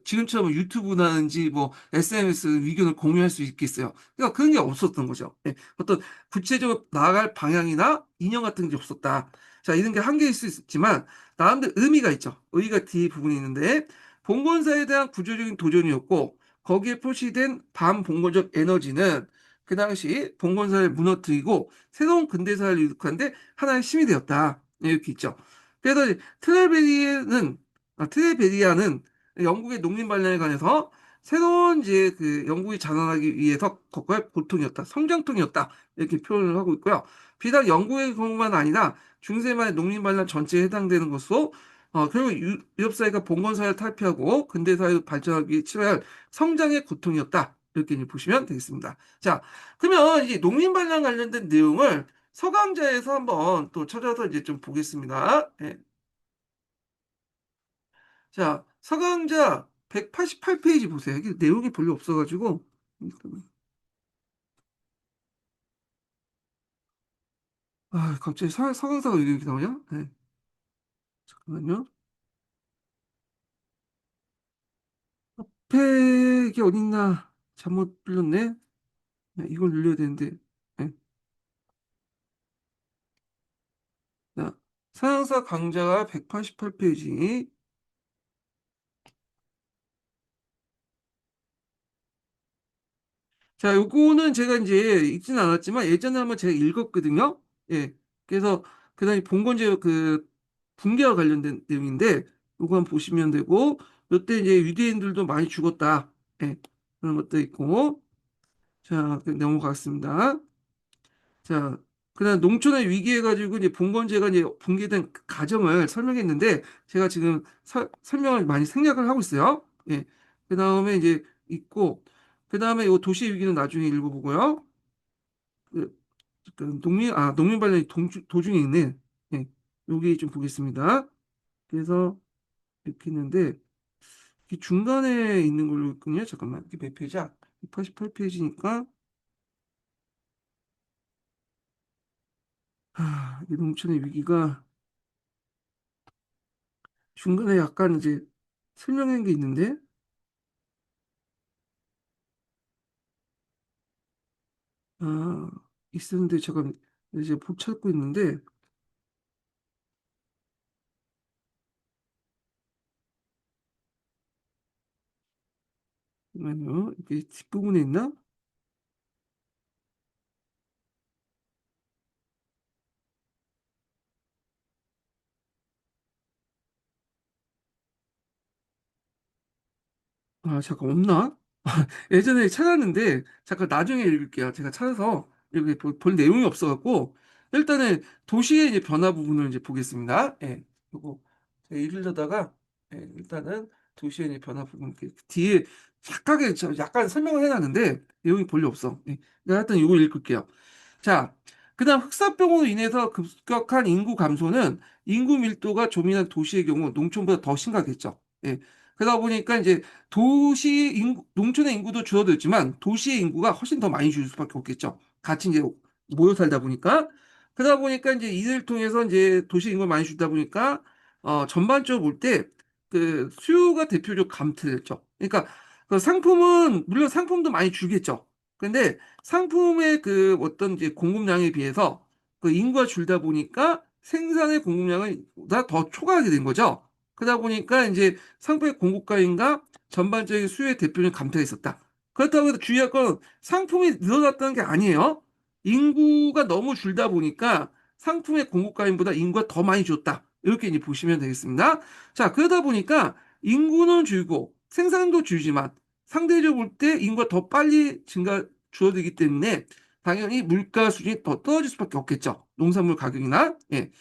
지금처럼 유튜브라든지 뭐, SNS 의견을 공유할 수 있겠어요? 그러니까 그런 게 없었던 거죠. 예. 어떤 구체적으로 나아갈 방향이나 인형 같은 게 없었다. 자, 이런 게 한계일 수 있지만 나름대로 의미가 있죠. 의의가 뒤에 부분이 있는데 봉건사에 대한 구조적인 도전이었고 거기에 표시된 반봉건적 에너지는 그 당시 봉건사를 무너뜨리고 새로운 근대사를 이룩하는데 하나의 힘이 되었다. 이렇게 있죠. 그래서 트레베리아는 영국의 농민 반란에 관해서 새로운 이제 그 영국이 자라나기 위해서 겪어야 고통이었다. 성장통이었다. 이렇게 표현을 하고 있고요. 비단 영국의 경우만 아니라 중세말의 농민반란 전체에 해당되는 것으로 결국 유럽 사회가 봉건 사회를 탈피하고 근대 사회로 발전하기 위해 치러야 할 성장의 고통이었다. 이렇게 이제 보시면 되겠습니다. 자, 그러면 이제 농민반란 관련된 내용을 서강자에서 한번 또 찾아서 이제 좀 보겠습니다. 예. 자, 서강자 188페이지 보세요. 이게 내용이 별로 없어가지고 갑자기 서강사가 왜 이렇게 나오냐? 네, 잠깐만요. 팩이 어딨나? 잘못 눌렀네. 네, 이걸 눌러야 되는데. 네. 자, 서양사 강좌가 188페이지. 자, 요거는 제가 이제 읽지는 않았지만 예전에 한번 제가 읽었거든요. 예. 그래서 그다음에 봉건제 붕괴와 관련된 내용인데 요거 한번 보시면 되고 요때 이제 유대인들도 많이 죽었다. 예. 그런 것도 있고. 자, 넘어가겠습니다. 자, 그다음 농촌의 위기해가지고 이제 봉건제가 이제 붕괴된 그 과정을 설명했는데 제가 지금 설명을 많이 생략을 하고 있어요. 예. 그 다음에 이제 있고 그 다음에 이 도시 위기는 나중에 읽어보고요. 그, 농민 관련 도중에 있네. 예. 여기 좀 보겠습니다. 그래서 이렇게 했는데 이 중간에 있는 걸로 있군요. 잠깐만. 이게 몇 페이지야? 188페이지니까 이 농촌의 위기가 중간에 약간 이제 설명한 게 있는데 아, 있었는데 잠깐 이제 못 찾고 있는데, 잠깐만요. 이게 뒷부분에 있나? 아, 잠깐 없나? 예전에 찾았는데 잠깐 나중에 읽을게요. 제가 찾아서 여기 볼 내용이 없어갖고 일단은 도시의 이제 변화 부분을 이제 보겠습니다. 예, 요거 제가 읽으려다가 일단은 도시의 이제 변화 부분 이렇게 뒤에 약간 설명을 해놨는데 내용이 별로 없어. 예, 내가 일단 요거 읽을게요. 자, 그다음 흑사병으로 인해서 급격한 인구 감소는 인구 밀도가 조민한 도시의 경우 농촌보다 더 심각했죠. 예. 그러다 보니까 이제 농촌의 인구도 줄어들지만 도시의 인구가 훨씬 더 많이 줄 수밖에 없겠죠. 같이 이제 모여 살다 보니까. 그러다 보니까 이제 이를 통해서 이제 도시 인구가 많이 줄다 보니까, 전반적으로 볼 때 그 수요가 대표적으로 감퇴했죠. 그러니까 그 상품은, 물론 상품도 많이 줄겠죠. 근데 상품의 그 어떤 이제 공급량에 비해서 그 인구가 줄다 보니까 생산의 공급량을 더 초과하게 된 거죠. 그러다 보니까 이제 상품의 공급가인가 전반적인 수요의 대표적인 감퇴가 있었다. 그렇다고 해서 주의할 건 상품이 늘어났다는 게 아니에요. 인구가 너무 줄다 보니까 상품의 공급가인보다 인구가 더 많이 줄었다. 이렇게 이제 보시면 되겠습니다. 자, 그러다 보니까 인구는 줄고 생산도 줄지만 상대적으로 볼 때 인구가 더 빨리 줄어들기 때문에 당연히 물가 수준이 더 떨어질 수밖에 없겠죠. 농산물 가격이나. 예.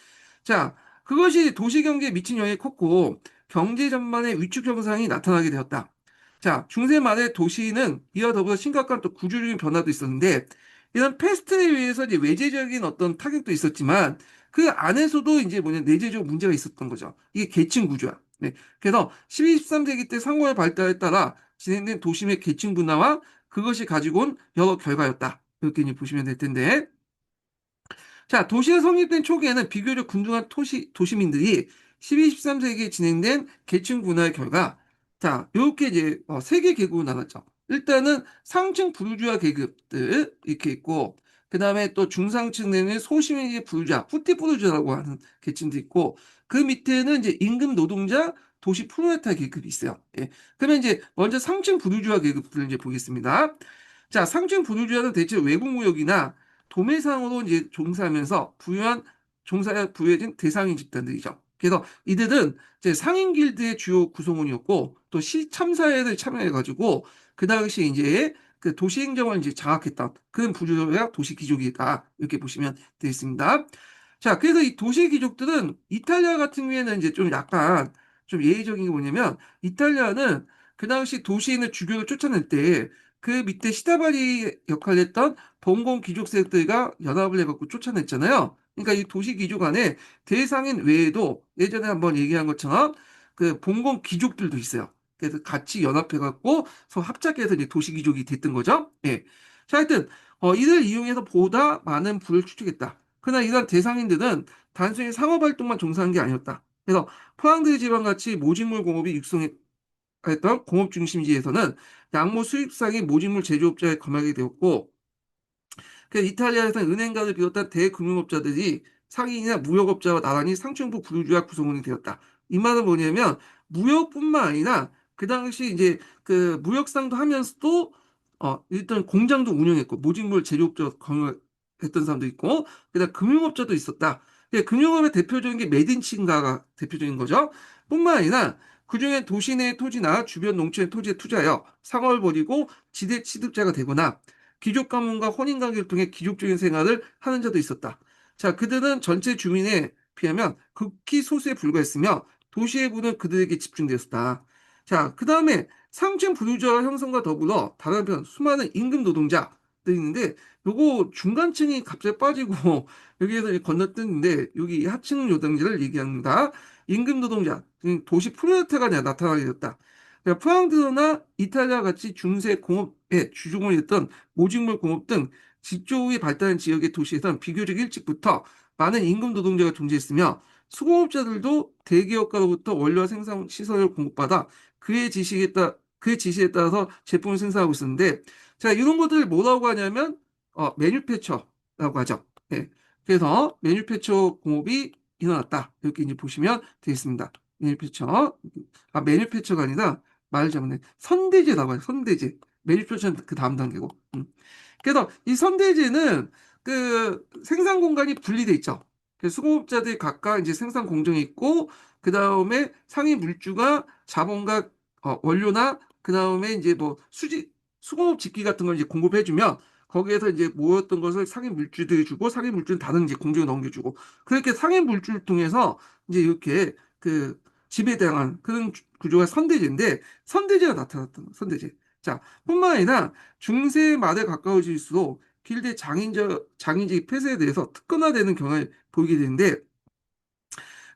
자, 그것이 도시 경제에 미친 영향이 컸고 경제 전반에 위축 현상이 나타나게 되었다. 자, 중세 말의 도시는 이와 더불어 심각한 또 구조적인 변화도 있었는데 이런 패스트에 의해서 이제 외재적인 어떤 타격도 있었지만 그 안에서도 이제 내재적 문제가 있었던 거죠. 이게 계층 구조야. 네. 그래서 12, 13세기 때 상호의 발달에 따라 진행된 도심의 계층 분화와 그것이 가지고 온 여러 결과였다. 이렇게 이제 보시면 될 텐데. 자, 도시가 성립된 초기에는 비교적 균등한 도시민들이 12, 13세기에 진행된 계층 분화의 결과, 자, 이렇게 이제 세 개 계급으로 나눴죠. 일단은 상층 부르주아 계급들 이렇게 있고, 그 다음에 또 중상층 내는 소시민의 부르주아, 후티 부르주아라고 하는 계층도 있고, 그 밑에는 이제 임금 노동자, 도시 프롤레타리아 계급이 있어요. 예. 그러면 이제 먼저 상층 부르주아 계급들을 이제 보겠습니다. 자, 상층 부르주아는 대체 외국 무역이나 도매상으로 이제 종사하면서 부유해진 대상인 집단들이죠. 그래서 이들은 이제 상인 길드의 주요 구성원이었고 또 시참사회를 참여해가지고 그 당시 이제 그 도시 행정을 이제 장악했던 그런 부류가 도시 귀족이다 이렇게 보시면 되겠습니다. 자, 그래서 이 도시 귀족들은 이탈리아 같은 경우에는 이제 좀 약간 좀 예외적인 게 뭐냐면 이탈리아는 그 당시 도시에 있는 주교를 쫓아낼 때 그 밑에 시다바리 역할을 했던 봉건 귀족 세력들과 연합을 해갖고 쫓아냈잖아요. 그러니까 이 도시 귀족 안에 대상인 외에도 예전에 한번 얘기한 것처럼 그 봉건 귀족들도 있어요. 그래서 같이 연합해갖고 서로 합작해서 이제 도시 귀족이 됐던 거죠. 예. 자, 하여튼 이를 이용해서 보다 많은 부를 축적했다. 그러나 이런 대상인들은 단순히 상업 활동만 종사한 게 아니었다. 그래서 포항드 지방 같이 모직물 공업이 육성했던 공업 중심지에서는 양모 수입상이 모직물 제조업자에 검하게 되었고 그 이탈리아에서는 은행가를 비롯한 대금융업자들이 상인이나 무역업자와 나란히 상층부 부르주아 구성원이 되었다. 이 말은 뭐냐면 무역뿐만 아니라 그 당시 이제 그 무역상도 하면서도 일단 공장도 운영했고 모직물 제조업자 경영했던 사람도 있고 그다음 금융업자도 있었다. 금융업의 대표적인 게 메딘치인가가 대표적인 거죠. 뿐만 아니라 그중에 도시 내 토지나 주변 농촌의 토지에 투자하여 상업을 벌이고 지대 취득자가 되거나 귀족 가문과 혼인 관계를 통해 귀족적인 생활을 하는 자도 있었다. 자, 그들은 전체 주민에 비하면 극히 소수에 불과했으며 도시의 부는 그들에게 집중되었다. 자, 그 다음에 상층 부유주의 형성과 더불어 다른 한편 수많은 임금 노동자들이 있는데 요거 중간층이 갑자기 빠지고 여기에서 건너뛰는데 여기 하층 노동자를 얘기합니다. 임금 노동자, 도시 프롤레타가 나타나게 되었다. 프랑스나 이탈리아 같이 중세 공업의 주종을 했던 모직물 공업 등 직조의 발달한 지역의 도시에선 비교적 일찍부터 많은 임금 노동자가 존재했으며 수공업자들도 대기업가로부터 원료와 생산 시설을 공급받아 그의 지시에 따라서 제품을 생산하고 있었는데 자 이런 것들을 뭐라고 하냐면 매뉴패처라고 하죠. 예. 그래서 매뉴패처 공업이 일어났다. 이렇게 이제 보시면 되겠습니다. 매뉴패처. 매뉴패처가 아니라 말 잘못해. 선대제라고 해요. 선대제. 매뉴패처는 그 다음 단계고. 그래서 이 선대제는 그 생산 공간이 분리돼 있죠. 그 수공업자들이 각각 이제 생산 공정이 있고, 그 다음에 상위 물주가 자본과 원료나 그 다음에 이제 뭐 수공업 집기 같은 걸 이제 공급해주면 거기에서 이제 모였던 것을 상위 물주들이 주고 상위 물주는 다른 이제 공정에 넘겨주고 그렇게 상위 물주를 통해서 이제 이렇게 그 지배당한 그런 구조가 선대제인데 선대제가 나타났던 거예요. 선대제. 자, 뿐만 아니라 중세 말에 가까워질수록 길대 장인직 폐쇄에 대해서 특권화되는 경향을 보이게 되는데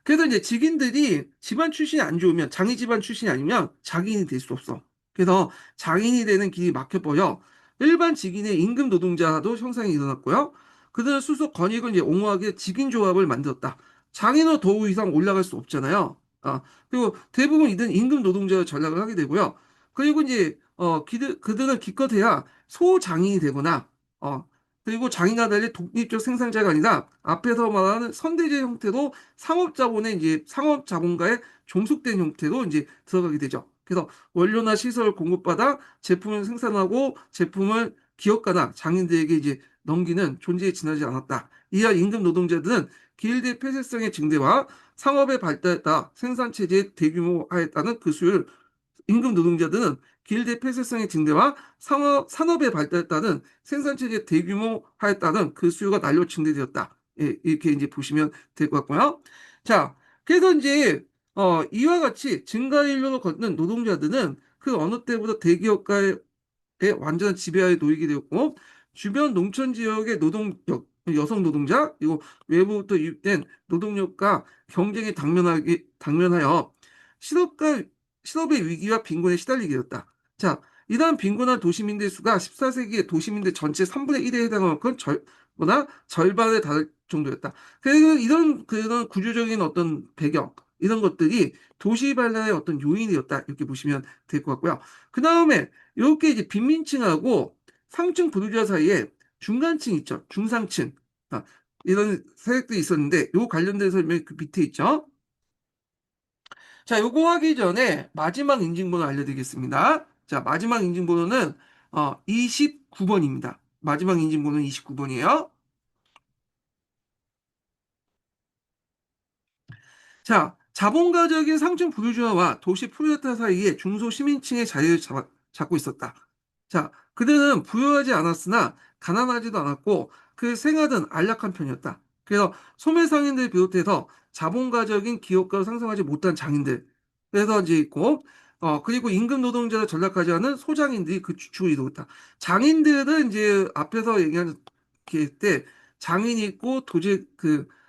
그래서 이제 직인들이 집안 출신이 안 좋으면 장인 집안 출신이 아니면 장인이 될 수 없어. 그래서 장인이 되는 길이 막혀버려 일반 직인의 임금 노동자도 형성이 일어났고요. 그들은 스스로 권익을 이제 옹호하게 직인 조합을 만들었다. 장인은 더 이상 올라갈 수 없잖아요. 그리고 대부분 이들은 임금 노동자 전략을 하게 되고요. 그리고 이제 그들은 기껏해야 소장인이 되거나 그리고 장인과 달리 독립적 생산자가 아니라 앞에서 말하는 선대제 형태로 상업자본의 이제 상업자본가의 종속된 형태로 이제 들어가게 되죠. 그래서 원료나 시설 공급받아 제품을 생산하고 제품을 기업가나 장인들에게 이제 넘기는 존재에 지나지 않았다. 이하 임금 노동자들은 길드 폐쇄성의 증대와 상업의 발달에 따라 생산체제의 대규모화했다는 그 수율 임금 노동자들은 길드 폐쇄성의 증대와 산업의 발달에 따른 생산체제 대규모화에 따른 그 수요가 날로 증대되었다. 예, 이렇게 이제 보시면 될 것 같고요. 자, 그래서 이제 이와 같이 증가인력을 걷는 노동자들은 그 어느 때보다 대기업가의 완전한 지배하에 놓이게 되었고 주변 농촌 지역의 여성 노동자 그리고 외부부터 유입된 노동력과 경쟁에 당면하여 실업과 실업의 위기와 빈곤에 시달리게 되었다. 자, 이러한 빈곤한 도시민들 수가 14세기의 도시민들 전체 3분의 1에 해당할 만큼 거나 절반에 달할 정도였다. 그래서 이런 그런 구조적인 어떤 배경 이런 것들이 도시 발달의 어떤 요인이었다 이렇게 보시면 될 것 같고요. 그 다음에 이렇게 이제 빈민층하고 상층 부르주아 사이에 중간층 있죠. 중상층. 이런 세력들이 있었는데 요 관련된 설명이 그 밑에 있죠. 자, 요거 하기 전에 마지막 인증번호 알려드리겠습니다. 자, 마지막 인증번호는 29번입니다. 마지막 인증번호는 29번이에요. 자, 자본가적인 상층 부르주아와 도시 프롤레타 사이에 중소시민층의 자리를 잡고 있었다. 자, 그들은 부유하지 않았으나 가난하지도 않았고 그 생활은 안락한 편이었다. 그래서 소매상인들 비롯해서 자본가적인 기업가로 상승하지 못한 장인들. 그래서 이제 있고, 그리고 임금 노동자를 전락하지 않은 소장인들이 그 주축을 이루었다. 장인들은 이제 앞에서 얘기한 때 장인이 있고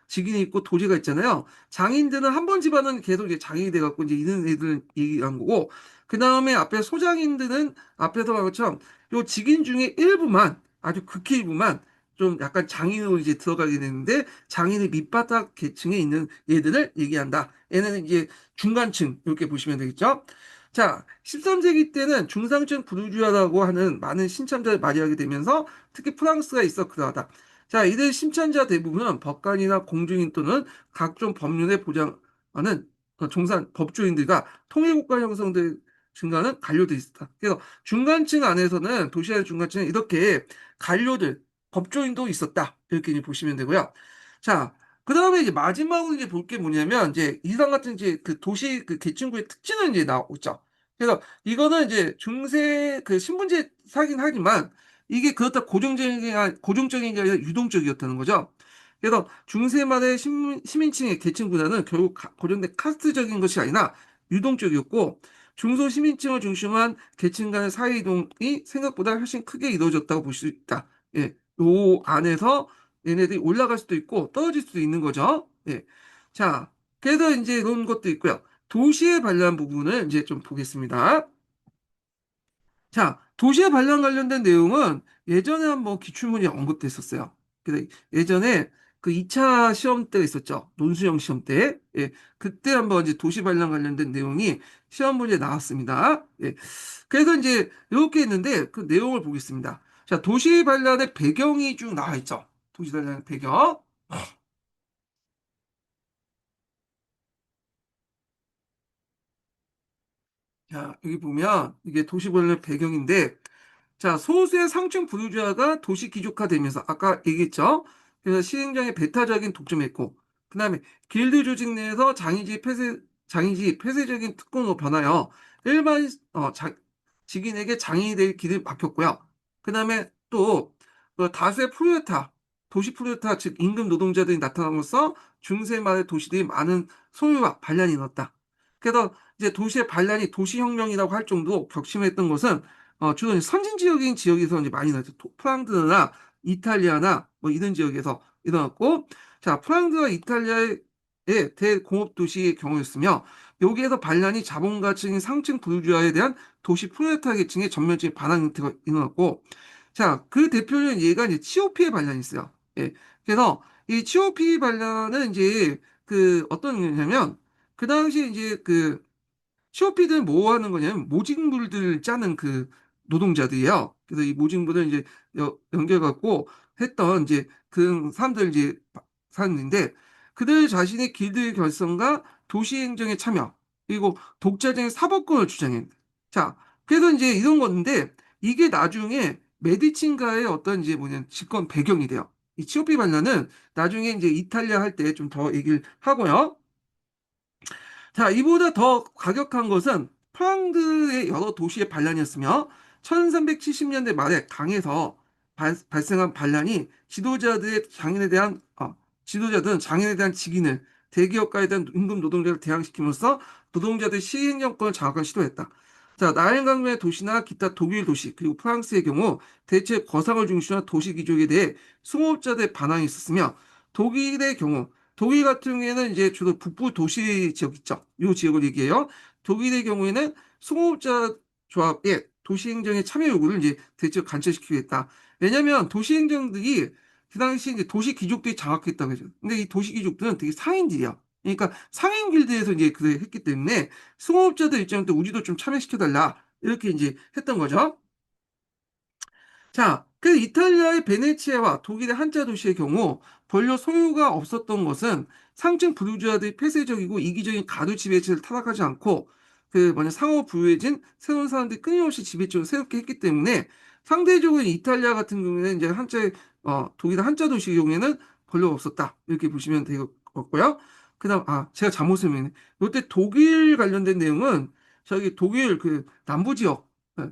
직인이 있고 도제가 있잖아요. 장인들은 한 번 집안은 계속 이제 장인이 돼갖고 이제 이런 애들 얘기한 거고, 그 다음에 앞에 소장인들은 앞에서 말한 것처럼 요 직인 중에 일부만 아주 극히 일부만 좀 약간 장인으로 이제 들어가게 되는데 장인의 밑바닥 계층에 있는 얘들을 얘기한다. 얘는 이제 중간층 이렇게 보시면 되겠죠. 자, 13세기 때는 중상층 부르주아라고 하는 많은 신참자를 맞이하게 되면서 특히 프랑스가 있어 그러하다. 자, 이들 신참자 대부분은 법관이나 공중인 또는 각종 법률에 보장하는 종산 법조인들과 통일국가 형성될 증가는 관료들이 있다. 그래서 중간층 안에서는 도시의 중간층은 이렇게 관료들, 법조인도 있었다. 이렇게 이제 보시면 되고요. 자, 그 다음에 이제 마지막으로 이제 볼 게 뭐냐면 이제 이상 같은 이제 그 도시 그 계층구의 특징은 이제 나오고 있죠. 그래서 이거는 이제 중세 그 신분제 사긴 하지만 이게 그렇다 고정적인 게 아니라 유동적이었다는 거죠. 그래서 중세 말의 시민층의 계층 분화는 결국 고정된 카스트적인 것이 아니라 유동적이었고 중소시민층을 중심한 계층 간의 사회이동이 생각보다 훨씬 크게 이루어졌다고 볼 수 있다. 예, 요 안에서 얘네들이 올라갈 수도 있고 떨어질 수도 있는 거죠. 예. 자, 그래서 이제 이런 것도 있고요. 도시에 관련 부분을 이제 좀 보겠습니다. 자, 도시의 반란 관련된 내용은 예전에 한번 기출문이 언급됐었어요. 그래서 예전에 그 2차 시험 때가 있었죠. 논술형 시험 때. 예, 그때 한번 이제 도시 반란 관련된 내용이 시험 문제에 나왔습니다. 예, 그래서 이제 이렇게 했는데 그 내용을 보겠습니다. 자, 도시 관련의 배경이 쭉 나와 있죠. 도시 관련의 배경. 자, 여기 보면 이게 도시 관련의 배경인데, 자, 소수의 상층 부르주아가 도시 귀족화되면서 아까 얘기했죠. 그래서 시행령의 배타적인 독점했고, 그다음에 길드 조직 내에서 장이지 폐쇄적인 특권으로 변하여 일반 직인에게 장인이 될 길을 막혔고요. 그다음에 또 다수의 프루레타, 도시 프루레타 즉 임금 노동자들이 나타남으로써 중세말의 도시들이 많은 소유와 반란이 일어났다. 그래서 이제 도시의 반란이 도시혁명이라고 할 정도로 격심했던 것은 주로 이제 선진 지역인 지역에서 이제 많이 나죠. 프랑스나 이탈리아나 뭐 이런 지역에서 일어났고, 자, 프랑스와 이탈리아의 대공업 도시의 경우였으며, 여기에서 반란이 자본가층인 상층 부르주아에 대한 도시 프롤레타르 계층의 전면적인 반항 형태가 일어났고, 자, 그 대표적인 예가 이제 치오피의 반란이 있어요. 예. 그래서 이 치오피 반란은 이제 그 어떤 의냐면, 그 당시에 이제 그 쇼피들 뭐 하는 거냐면 모직물들 짜는 그 노동자들이에요. 그래서 이 모직물을 이제 연결갖고 했던 이제 그 사람들 이제 사는데 그들 자신의 길드 결성과 도시 행정에 참여 그리고 독자적인 사법권을 주장해. 자, 그래서 이제 이런 건데 이게 나중에 메디친가의 어떤 이제 뭐냐 집권 배경이 돼요. 이 치오피 반란은 나중에 이제 이탈리아 할 때 좀 더 얘기를 하고요. 자, 이보다 더 과격한 것은 프랑스의 여러 도시의 반란이었으며 1370년대 말에 강에서 발생한 반란이 지도자들은 장인에 대한 직인을 대기업가에 대한 임금 노동자를 대항시킴으로써 노동자들 시행정권을 장악한 시도했다. 자, 나일강의 도시나 기타 독일 도시 그리고 프랑스의 경우 대체 거상을 중심한 도시 귀족에 대해 수호업자들의 반항이 있었으며 독일의 경우 독일 같은 경우에는 이제 주로 북부 도시 지역 있죠. 이 지역을 얘기해요. 독일의 경우에는 수공업자 조합의 도시행정의 참여 요구를 이제 대체로 관철시키겠다. 왜냐하면 도시행정들이 그 당시 이제 도시 귀족들이 장악했다고 하죠. 근데 이 도시 귀족들은 되게 상인들이야. 그러니까 상인 길드에서 이제 그래 했기 때문에 수공업자들 입장에서 우리도 좀 참여시켜달라. 이렇게 이제 했던 거죠. 자, 그 이탈리아의 베네치아와 독일의 한자 도시의 경우 본래 소유가 없었던 것은 상층 부르주아들이 폐쇄적이고 이기적인 가두 지배체를 타락하지 않고 그 뭐냐 상호 부유해진 새로운 사람들이 끊임없이 지배적으로 새롭게 했기 때문에 상대적으로 이탈리아 같은 경우에는 이제 독일의 한자 도시의 경우에는 본래 없었다 이렇게 보시면 될 것 같고요. 그다음 제가 잘못 설명했네. 이때 독일 관련된 내용은 저기 독일 그 남부 지역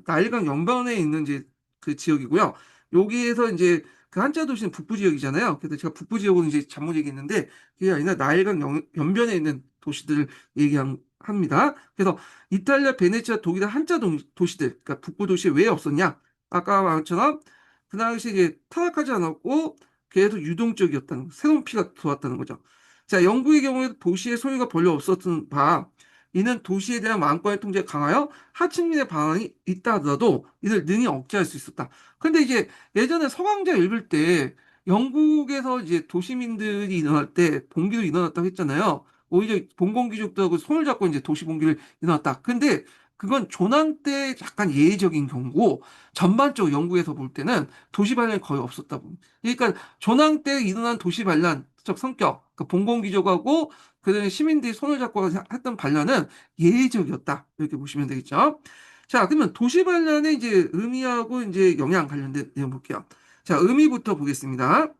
나일강 연변에 있는 이제 그 지역이고요. 여기에서 이제 그 한자 도시는 북부 지역이잖아요. 그래서 제가 북부 지역으로 이제 잘못 얘기했는데 그게 아니라 나일강 연변에 있는 도시들을 얘기합니다. 그래서 이탈리아, 베네치아, 독일의 한자 도시들, 그러니까 북부 도시에 왜 없었냐? 아까 말처럼 그 당시 이제 타락하지 않았고 계속 유동적이었다는 새로운 피가 들어왔다는 거죠. 자, 영국의 경우에 도시의 소유가 별로 없었던 바 이는 도시에 대한 왕권의 통제가 강하여 하층민의 반항이 있다 하더라도 이를 능히 억제할 수 있었다. 근데 이제 예전에 서강자 읽을 때 영국에서 이제 도시민들이 일어날 때 봉기도 일어났다고 했잖아요. 오히려 봉건귀족들하고 손을 잡고 이제 도시 봉기를 일어났다. 근데 그건 조난 때 약간 예외적인 경우고 전반적으로 영국에서 볼 때는 도시 반란이 거의 없었다고. 그러니까 조난 때 일어난 도시 반란적 성격, 그 봉건귀족하고 그 시민들이 손을 잡고 했던 반란은 예외적이었다. 이렇게 보시면 되겠죠. 자, 그러면 도시 반란의 이제 의미하고 이제 영향 관련된 내용 볼게요. 자, 의미부터 보겠습니다.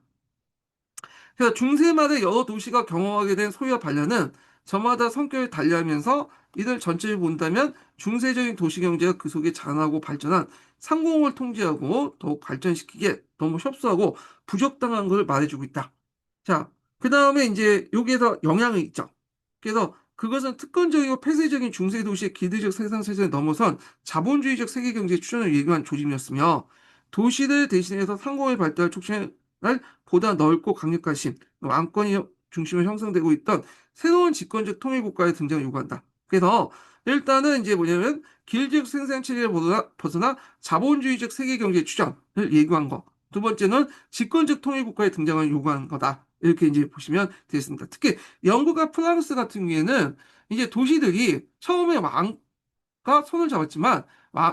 그래서 중세말에 여러 도시가 경험하게 된 소유와 반란은 저마다 성격을 달리하면서 이들 전체를 본다면 중세적인 도시 경제가 그 속에 자라나고 발전한 상공을 통제하고 더욱 발전시키기에 너무 협소하고 부적당한 것을 말해주고 있다. 자, 그 다음에 이제 여기에서 영향이 있죠. 그래서 그것은 특권적이고 폐쇄적인 중세 도시의 기대적 생산 체제를 넘어선 자본주의적 세계 경제 추진을 예고한 조짐이었으며 도시를 대신해서 상공의 발달을 촉진할 보다 넓고 강력한 왕권이 중심으로 형성되고 있던 새로운 집권적 통일 국가의 등장을 요구한다. 그래서 일단은 이제 뭐냐면 길적 생산 체제를 벗어나 자본주의적 세계 경제 추진을 예고한 거. 두 번째는 집권적 통일 국가의 등장을 요구한 거다. 이렇게 이제 보시면 되겠습니다. 특히 영국과 프랑스 같은 경우에는 이제 도시들이 처음에 왕가 손을 잡았지만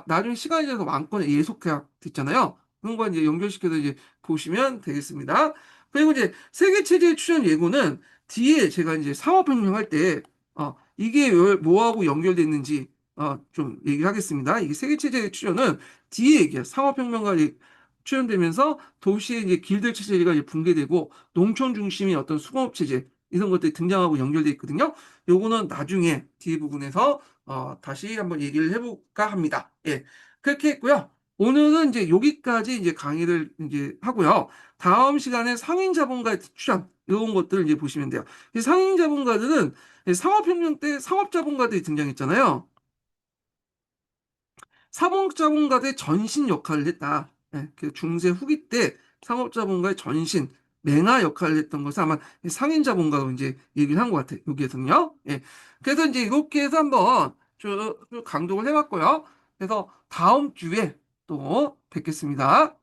나중에 시간이 지나서 왕권에 예속화 됐잖아요. 그런 거 이제 연결시켜서 이제 보시면 되겠습니다. 그리고 이제 세계체제 출현 예고는 뒤에 제가 이제 상업혁명 할 때, 이게 뭐하고 연결돼 있는지, 좀 얘기하겠습니다. 이게 세계체제 출현은 뒤에 얘기해요. 상업혁명과 출현되면서 도시의 이제 길들 체제가 이제 붕괴되고 농촌 중심의 어떤 수공업 체제 이런 것들이 등장하고 연결돼 있거든요. 요거는 나중에 뒤에 부분에서 다시 한번 얘기를 해볼까 합니다. 예, 그렇게 했고요. 오늘은 이제 여기까지 이제 강의를 이제 하고요. 다음 시간에 상인 자본가의 추천 이런 것들을 이제 보시면 돼요. 이 상인 자본가들은 상업혁명 때 상업 자본가들이 등장했잖아요. 상업자본가의 전신 역할을 했다. 예, 그 중세 후기 때 상업자본가의 전신, 맹아 역할을 했던 것을 아마 상인자본가로 이제 얘기를 한 것 같아요. 여기에서는요. 예. 그래서 이제 이렇게 해서 한번 쭉 강독을 해봤고요. 그래서 다음 주에 또 뵙겠습니다.